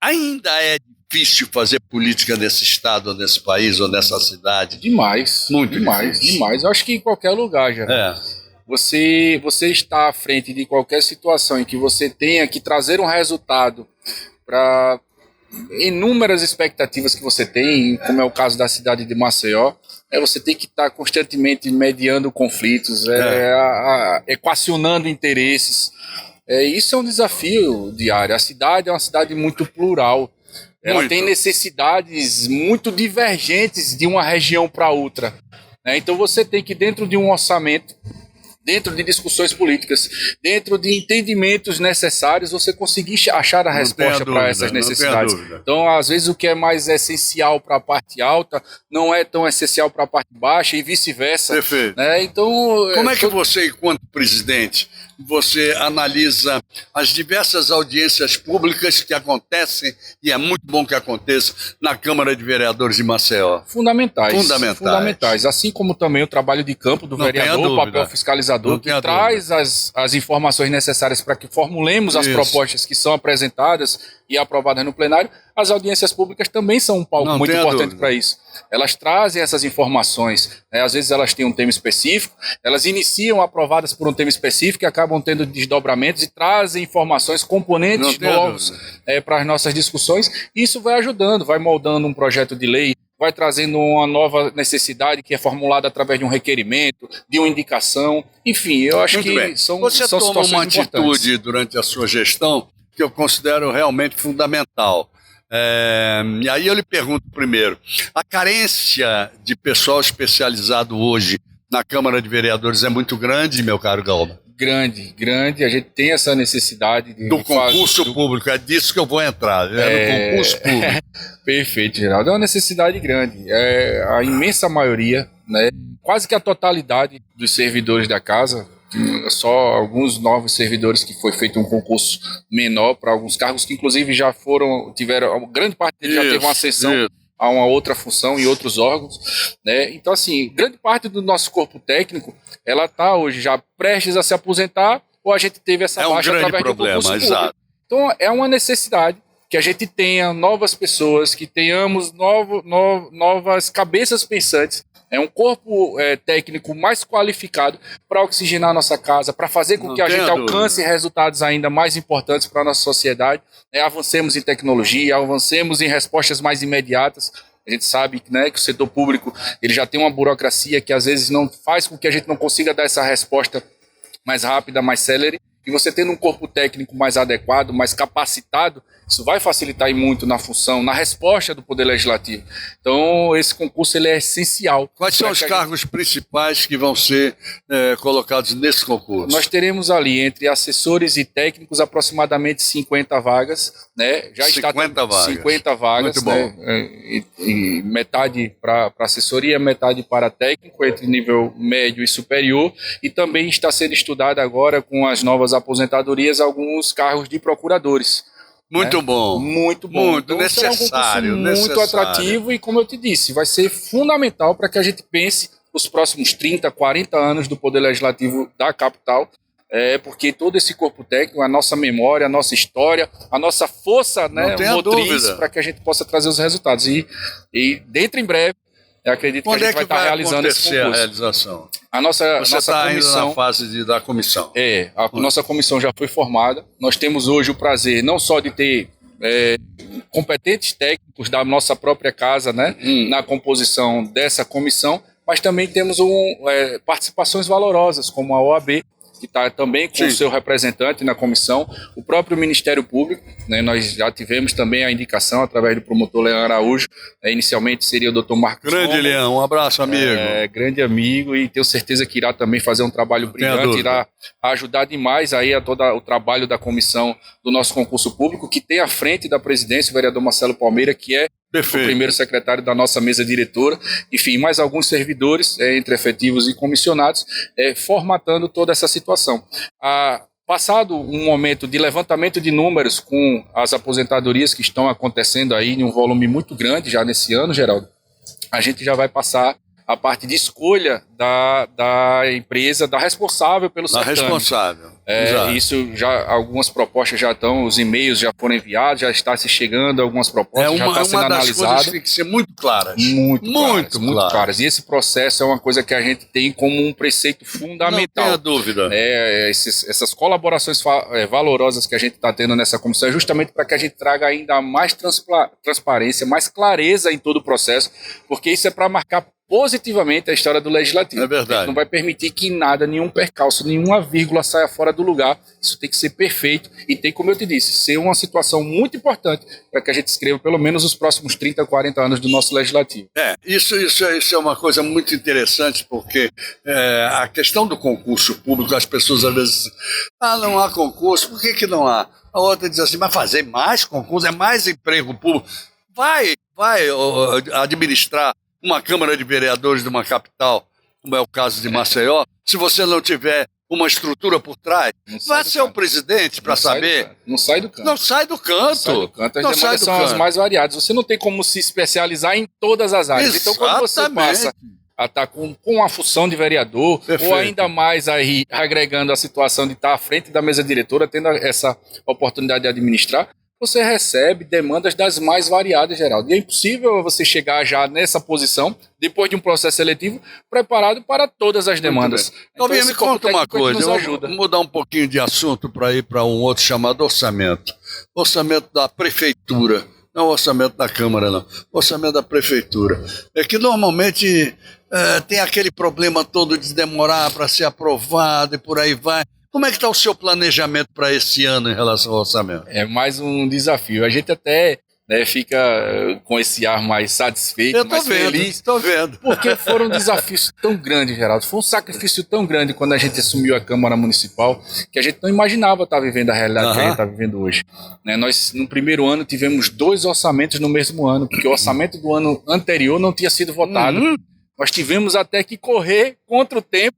ainda é difícil fazer política nesse estado, ou nesse país, ou nessa cidade? Demais. Muito demais. difícil. Demais. Eu acho que em qualquer lugar já. Você está à frente de qualquer situação em que você tenha que trazer um resultado para inúmeras expectativas que você tem, como é o caso da cidade de Maceió, você tem que estar constantemente mediando conflitos, equacionando interesses. Isso é um desafio diário. A cidade é uma cidade muito plural. Ela tem necessidades muito divergentes de uma região para outra. Então você tem que, dentro de um orçamento, dentro de discussões políticas, dentro de entendimentos necessários, você conseguir achar a resposta para essas necessidades. Então, às vezes, o que é mais essencial para a parte alta não é tão essencial para a parte baixa e vice-versa. Perfeito. Né? Então, como é que você, enquanto presidente, você analisa as diversas audiências públicas que acontecem, e é muito bom que aconteça, na Câmara de Vereadores de Maceió? Fundamentais. Assim como também o trabalho de campo do vereador, o papel fiscalizador, que traz as informações necessárias para que formulemos as propostas que são apresentadas e aprovadas no plenário. As audiências públicas também são um palco muito importante para isso. Elas trazem essas informações, né? Às vezes elas têm um tema específico, elas iniciam aprovadas por um tema específico e acabam tendo desdobramentos e trazem informações, componentes novos para as nossas discussões. Isso vai ajudando, vai moldando um projeto de lei, vai trazendo uma nova necessidade que é formulada através de um requerimento, de uma indicação. Enfim, eu acho que são situações uma importantes. atitude durante a sua gestão que eu considero realmente fundamental. E aí eu lhe pergunto primeiro, a carência de pessoal especializado hoje na Câmara de Vereadores é muito grande, meu caro Galba? Grande. A gente tem essa necessidade do concurso público, é disso que eu vou entrar, no concurso público. Perfeito, Geraldo. É uma necessidade grande. A imensa maioria, né, quase que a totalidade dos servidores da casa, só alguns novos servidores que foi feito um concurso menor para alguns cargos que inclusive tiveram, grande parte deles já teve uma ascensão a uma outra função em outros órgãos, né? Então, assim, grande parte do nosso corpo técnico, ela está hoje já prestes a se aposentar ou a gente teve essa baixa através do concurso público. Então, é uma necessidade que a gente tenha novas pessoas, que tenhamos novas cabeças pensantes. É um corpo técnico mais qualificado para oxigenar a nossa casa, para fazer com que a gente alcance resultados ainda mais importantes para a nossa sociedade. Avancemos em tecnologia, avancemos em respostas mais imediatas. A gente sabe, né, que o setor público ele já tem uma burocracia que às vezes não faz com que a gente não consiga dar essa resposta mais rápida, mais célere. E você tendo um corpo técnico mais adequado, mais capacitado, isso vai facilitar muito na função, na resposta do Poder Legislativo. Então, esse concurso ele é essencial. Quais são os cargos principais que vão ser colocados nesse concurso? Nós teremos ali, entre assessores e técnicos, aproximadamente 50 vagas. Né? Já 50 vagas. 50 vagas. Muito bom. Né? E metade para assessoria, metade para técnico, entre nível médio e superior. E também está sendo estudado agora, com as novas aposentadorias, alguns cargos de procuradores. Muito bom. Muito bom. Muito necessário. Muito atrativo e, como eu te disse, vai ser fundamental para que a gente pense os próximos 30, 40 anos do Poder Legislativo da capital, porque todo esse corpo técnico, a nossa memória, a nossa história, a nossa força, né, motriz para que a gente possa trazer os resultados. E dentro em breve, eu acredito que a gente vai estar realizando esse concurso. A realização? Você está ainda na fase da comissão. Nossa comissão já foi formada. Nós temos hoje o prazer não só de ter competentes técnicos da nossa própria casa, né, na composição dessa comissão, mas também temos participações valorosas, como a OAB, que está também com o seu representante na comissão, o próprio Ministério Público, né, nós já tivemos também a indicação através do promotor Leão Araújo, inicialmente seria o Dr. Marcos Grande Gomes, Leão, um abraço, amigo. Grande amigo, e tenho certeza que irá também fazer um trabalho brilhante, irá ajudar demais aí a todo o trabalho da comissão do nosso concurso público, que tem à frente da presidência o vereador Marcelo Palmeira, que é o primeiro secretário da nossa mesa diretora, enfim, mais alguns servidores, entre efetivos e comissionados, formatando toda essa situação. Passado um momento de levantamento de números com as aposentadorias que estão acontecendo aí em um volume muito grande já nesse ano, Geraldo, a gente já vai passar a parte de escolha da empresa, da responsável pelo certame. Da responsável. Isso já, algumas propostas já estão, os e-mails já foram enviados, já está se chegando algumas propostas, já está sendo analisada. Uma das coisas tem que ser muito claras. Muito claras. E esse processo é uma coisa que a gente tem como um preceito fundamental. Não tenha dúvida. Essas colaborações valorosas que a gente está tendo nessa comissão é justamente para que a gente traga ainda mais transparência, mais clareza em todo o processo, porque isso é para marcar positivamente a história do Legislativo. legislativo. É verdade. A gente não vai permitir que nada, nenhum percalço, nenhuma vírgula saia fora do lugar. Isso tem que ser perfeito e tem, como eu te disse, ser uma situação muito importante para que a gente escreva pelo menos os próximos 30, 40 anos do nosso legislativo. Isso é uma coisa muito interessante, porque a questão do concurso público, as pessoas às vezes dizem, não há concurso, por que não há? A outra diz assim, mas fazer mais concurso, é mais emprego público. Vai administrar uma Câmara de Vereadores de uma capital, como é o caso de Maceió, se você não tiver uma estrutura por trás, vai ser o presidente para saber. Não sai do canto. Não sai do canto. As demandas são as mais variadas. Você não tem como se especializar em todas as áreas. Exatamente. Então, quando você passa a estar com uma função de vereador, perfeito, ou ainda mais aí agregando a situação de estar à frente da mesa diretora, tendo essa oportunidade de administrar, você recebe demandas das mais variadas, Geraldo. E é impossível você chegar já nessa posição, depois de um processo seletivo, preparado para todas as demandas. Então, me conta uma coisa, vou mudar um pouquinho de assunto para ir para um outro chamado orçamento. Orçamento da prefeitura, não o orçamento da Câmara, não. O orçamento da prefeitura. É que normalmente tem aquele problema todo de demorar para ser aprovado e por aí vai. Como é que está o seu planejamento para esse ano em relação ao orçamento? É mais um desafio. A gente até fica com esse ar mais satisfeito, mais feliz. Estou vendo. Porque foram desafios tão grandes, Geraldo. Foi um sacrifício tão grande quando a gente assumiu a Câmara Municipal que a gente não imaginava estar vivendo a realidade que a gente está vivendo hoje. Nós, no primeiro ano, tivemos 2 orçamentos no mesmo ano, porque o orçamento do ano anterior não tinha sido votado. Nós tivemos até que correr contra o tempo,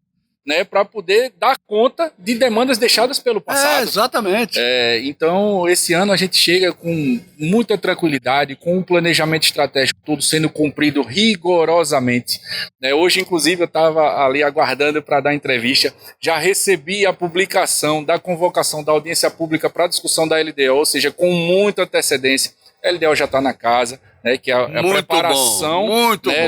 para poder dar conta de demandas deixadas pelo passado. Exatamente. Então, esse ano a gente chega com muita tranquilidade, com um planejamento estratégico tudo sendo cumprido rigorosamente. Hoje, inclusive, eu estava ali aguardando para dar entrevista, já recebi a publicação da convocação da audiência pública para discussão da LDO, ou seja, com muita antecedência. A LDO já está na casa, que é a preparação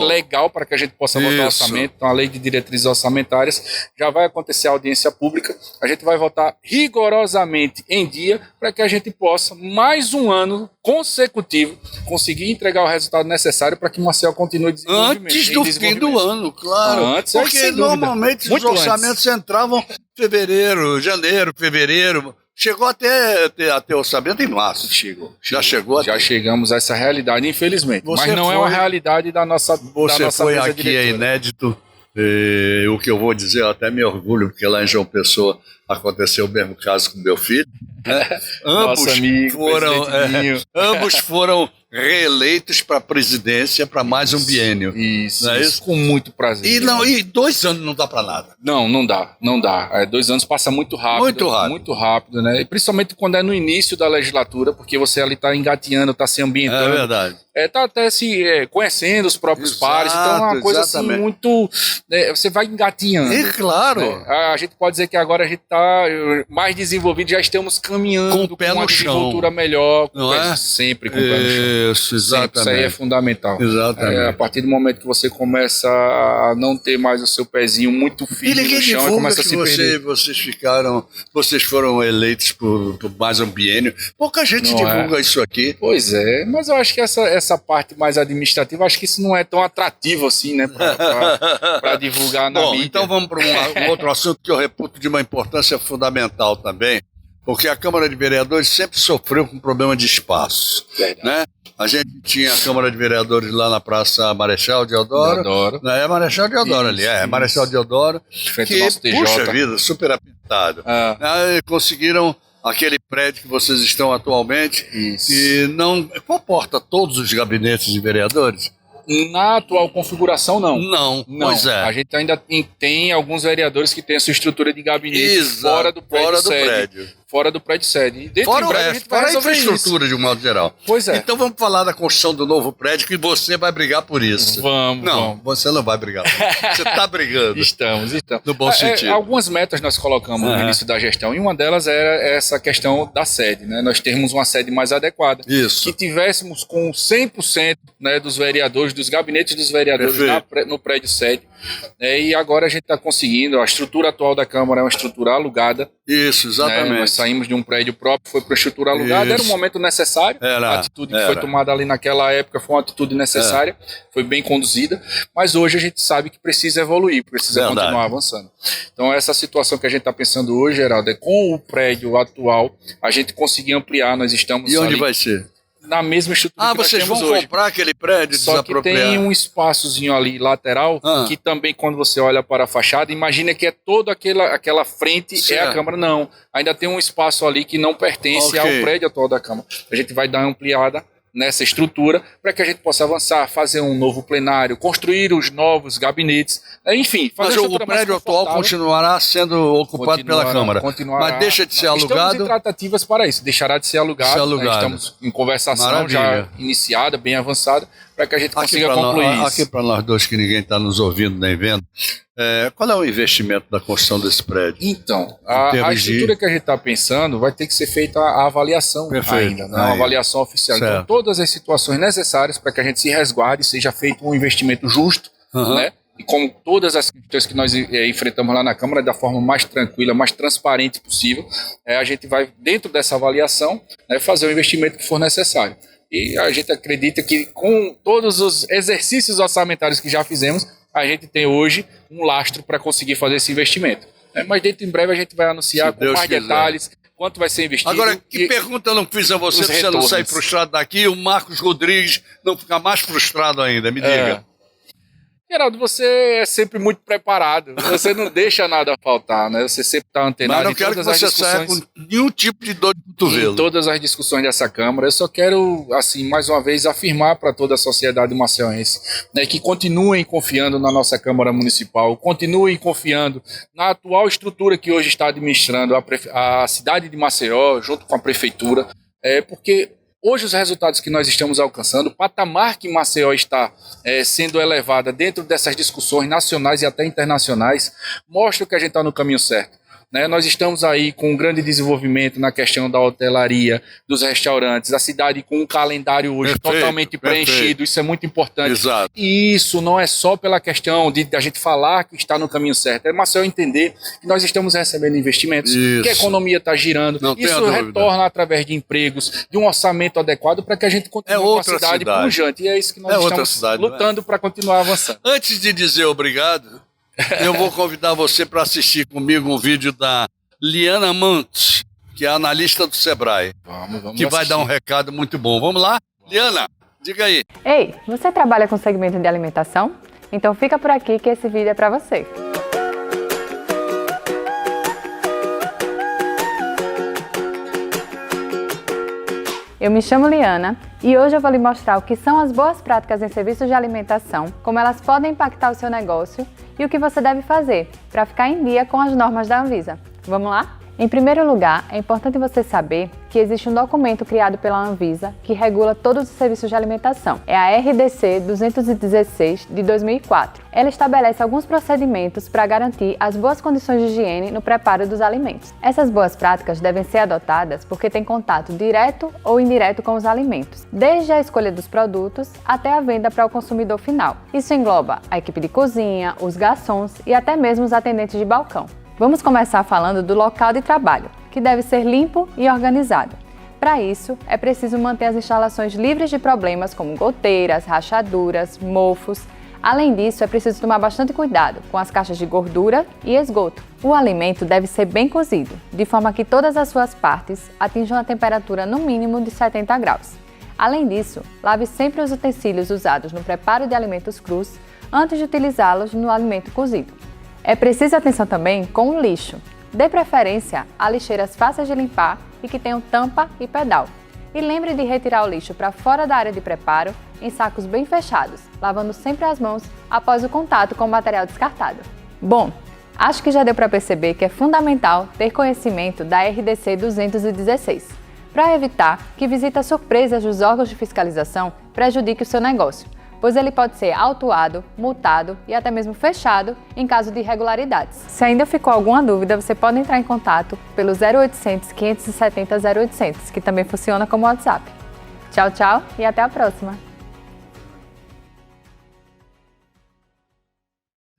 legal para que a gente possa votar o orçamento. Então, a lei de diretrizes orçamentárias já vai acontecer a audiência pública. A gente vai votar rigorosamente em dia para que a gente possa, mais um ano consecutivo, conseguir entregar o resultado necessário para que Maceió continue desenvolvimento. Antes do fim do ano, claro. Porque normalmente os orçamentos entravam em fevereiro, janeiro, fevereiro. Chegou até orçamento em março. Já chegamos a essa realidade, infelizmente. Mas não é uma realidade da nossa Você foi mesa aqui, diretora. é inédito. O que eu vou dizer, eu até me orgulho, porque lá em João Pessoa aconteceu o mesmo caso com meu filho. Nosso amigo, ambos foram reeleitos para a presidência para mais um biênio. Isso com muito prazer. E 2 anos não dá para nada. Não dá. 2 anos passa muito rápido. Muito rápido, né? E principalmente quando é no início da legislatura, porque você ali está engatinhando, está se ambientando. É verdade. Tá até se conhecendo os próprios pares. Então é uma coisa assim muito... você vai engatinhando. Claro. A gente pode dizer que agora a gente está mais desenvolvido, já estamos caminhando com o pé no desenvoltura melhor. Sempre com o pé no chão. Isso, exatamente. Isso aí é fundamental. Exatamente. A partir do momento que você começa a não ter mais o seu pezinho muito firme no chão, começa a se perder. Vocês foram eleitos por mais um biênio. Pouca gente divulga isso aqui. Pois é, mas eu acho que essa parte mais administrativa, acho que isso não é tão atrativo assim, né, para divulgar na mídia. Então vamos para um outro assunto que eu reputo de uma importância fundamental também, porque a Câmara de Vereadores sempre sofreu com problema de espaço. Né? A gente tinha a Câmara de Vereadores lá na Praça Marechal Deodoro. É Marechal Deodoro ali, Marechal Deodoro. Que, puxa vida, super apertado. Aí conseguiram aquele prédio que vocês estão atualmente, que não comporta todos os gabinetes de vereadores. Na atual configuração, não. Não, pois é. A gente ainda tem alguns vereadores que têm a sua estrutura de gabinete fora do prédio. Fora do prédio sede. E fora a infraestrutura, de um modo geral. Pois é. Então vamos falar da construção do novo prédio, que você vai brigar por isso. Vamos. Você não vai brigar por isso. Você está brigando. Estamos. No bom sentido. Algumas metas nós colocamos no início da gestão, e uma delas era essa questão da sede, né? Nós termos uma sede mais adequada. Isso. Que tivéssemos com 100%, né, dos vereadores, dos gabinetes dos vereadores no prédio sede. E agora a gente está conseguindo. A estrutura atual da Câmara é uma estrutura alugada. Isso, exatamente. Né? Nós saímos de um prédio próprio, foi para estrutura alugada, era um momento necessário. A atitude que foi tomada ali naquela época foi uma atitude necessária, foi bem conduzida, mas hoje a gente sabe que precisa evoluir, precisa continuar avançando. Então essa situação que a gente está pensando hoje, Geraldo, é com o prédio atual, a gente conseguir ampliar, nós estamos E onde ali vai ser? na mesma estrutura que nós temos hoje. Vocês vão comprar aquele prédio Só que tem um espaçozinho ali lateral, que também quando você olha para a fachada, imagina que é toda aquela frente é a Câmara. Não, ainda tem um espaço ali que não pertence ao prédio atual da Câmara. A gente vai dar uma ampliada nessa estrutura para que a gente possa avançar, fazer um novo plenário, construir os novos gabinetes, enfim. Mas o prédio atual continuará sendo ocupado pela Câmara, mas deixa de ser alugado? Estamos em tratativas para isso, deixará de ser alugado. Estamos em conversação já iniciada, bem avançada, para que a gente consiga concluir isso. Aqui para nós dois que ninguém está nos ouvindo nem vendo, qual é o investimento da construção desse prédio? Então, a estrutura que a gente está pensando vai ter que ser feita a avaliação ainda, né? Uma avaliação oficial. Certo. Então, todas as situações necessárias para que a gente se resguarde, seja feito um investimento justo, né? E como todas as questões que nós enfrentamos lá na Câmara, da forma mais tranquila, mais transparente possível, a gente vai, dentro dessa avaliação, fazer o investimento que for necessário. E a gente acredita que com todos os exercícios orçamentários que já fizemos, a gente tem hoje um lastro para conseguir fazer esse investimento. Mas dentro em breve a gente vai anunciar com mais detalhes quanto vai ser investido. Agora, que pergunta eu não fiz a você, para você não sair frustrado daqui e o Marcos Rodrigues não ficar mais frustrado ainda? Me diga. Geraldo, você é sempre muito preparado, você não deixa nada faltar, né? Você sempre está antenado. Mas não quero que você saia com nenhum tipo de dor de cotovelo. Em todas as discussões dessa Câmara, eu só quero, assim, mais uma vez, afirmar para toda a sociedade maceiense, né, que continuem confiando na nossa Câmara Municipal, continuem confiando na atual estrutura que hoje está administrando a cidade de Maceió, junto com a Prefeitura, porque hoje os resultados que nós estamos alcançando, o patamar que Maceió está sendo elevada dentro dessas discussões nacionais e até internacionais, mostra que a gente está no caminho certo. Né? Nós estamos aí com um grande desenvolvimento na questão da hotelaria, dos restaurantes, a cidade com um calendário hoje totalmente preenchido, isso é muito importante. Exato. E isso não é só pela questão de a gente falar que está no caminho certo, é Maceió entender que nós estamos recebendo investimentos, que a economia está girando, isso retorna através de empregos, de um orçamento adequado para que a gente continue com a cidade pujante, e é isso que nós estamos lutando para continuar avançando. Antes de dizer obrigado, eu vou convidar você para assistir comigo um vídeo da Liana Mantes, que é analista do Sebrae, que vai dar um recado muito bom. Vamos lá? Liana, diga aí. Ei, você trabalha com segmento de alimentação? Então fica por aqui que esse vídeo é para você. Eu me chamo Liana e hoje eu vou lhe mostrar o que são as boas práticas em serviços de alimentação, como elas podem impactar o seu negócio e o que você deve fazer para ficar em dia com as normas da Anvisa. Vamos lá? Em primeiro lugar, é importante você saber que existe um documento criado pela Anvisa que regula todos os serviços de alimentação. É a RDC 216 de 2004. Ela estabelece alguns procedimentos para garantir as boas condições de higiene no preparo dos alimentos. Essas boas práticas devem ser adotadas porque têm contato direto ou indireto com os alimentos, desde a escolha dos produtos até a venda para o consumidor final. Isso engloba a equipe de cozinha, os garçons e até mesmo os atendentes de balcão. Vamos começar falando do local de trabalho, que deve ser limpo e organizado. Para isso, é preciso manter as instalações livres de problemas como goteiras, rachaduras, mofos. Além disso, é preciso tomar bastante cuidado com as caixas de gordura e esgoto. O alimento deve ser bem cozido, de forma que todas as suas partes atinjam a temperatura no mínimo de 70 graus. Além disso, lave sempre os utensílios usados no preparo de alimentos crus antes de utilizá-los no alimento cozido. É preciso atenção também com o lixo. Dê preferência a lixeiras fáceis de limpar e que tenham tampa e pedal. E lembre de retirar o lixo para fora da área de preparo em sacos bem fechados, lavando sempre as mãos após o contato com o material descartado. Bom, acho que já deu para perceber que é fundamental ter conhecimento da RDC 216, para evitar que visitas surpresas dos órgãos de fiscalização prejudiquem o seu negócio, pois ele pode ser autuado, multado e até mesmo fechado em caso de irregularidades. Se ainda ficou alguma dúvida, você pode entrar em contato pelo 0800 570 0800, que também funciona como WhatsApp. Tchau, tchau e até a próxima!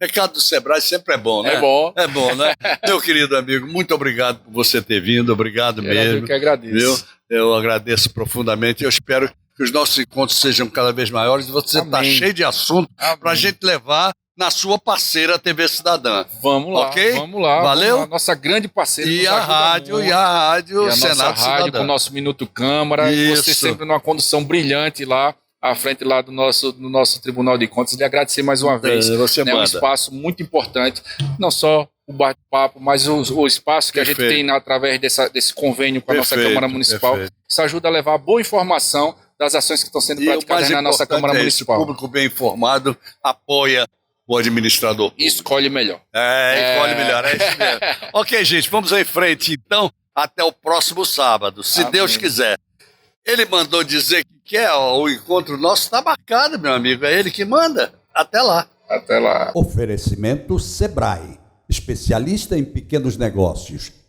Recado do Sebrae sempre é bom, né? É bom. É bom, né? Meu querido amigo, muito obrigado por você ter vindo, obrigado mesmo. Eu que agradeço. Viu? Eu agradeço profundamente. Eu espero que os nossos encontros sejam cada vez maiores e você está cheio de assunto para a gente levar na sua parceira TV Cidadã. Vamos lá, ok? Vamos lá. Valeu? Vamos lá. Nossa grande parceira. E a rádio Nossa Senado rádio Cidadã. com o nosso Minuto Câmara. E você Isso. sempre numa condução brilhante lá, à frente lá do nosso Tribunal de Contas. Lhe agradecer mais uma vez. Você É um manda. espaço muito importante, não só o bate-papo, mas o espaço que a gente tem através desse convênio com a nossa Câmara Municipal. Perfeito. Isso ajuda a levar boa informação das ações que estão sendo E o mais praticadas na nossa importante Câmara é isso, Municipal. o público bem informado apoia o administrador público. Escolhe melhor. Escolhe melhor, é isso mesmo. Ok, gente, vamos em frente então, até o próximo sábado, se Amém. Deus quiser. Ele mandou dizer que quer, o encontro nosso está marcado, meu amigo, é ele que manda. Até lá. Até lá. Oferecimento Sebrae, especialista em pequenos negócios.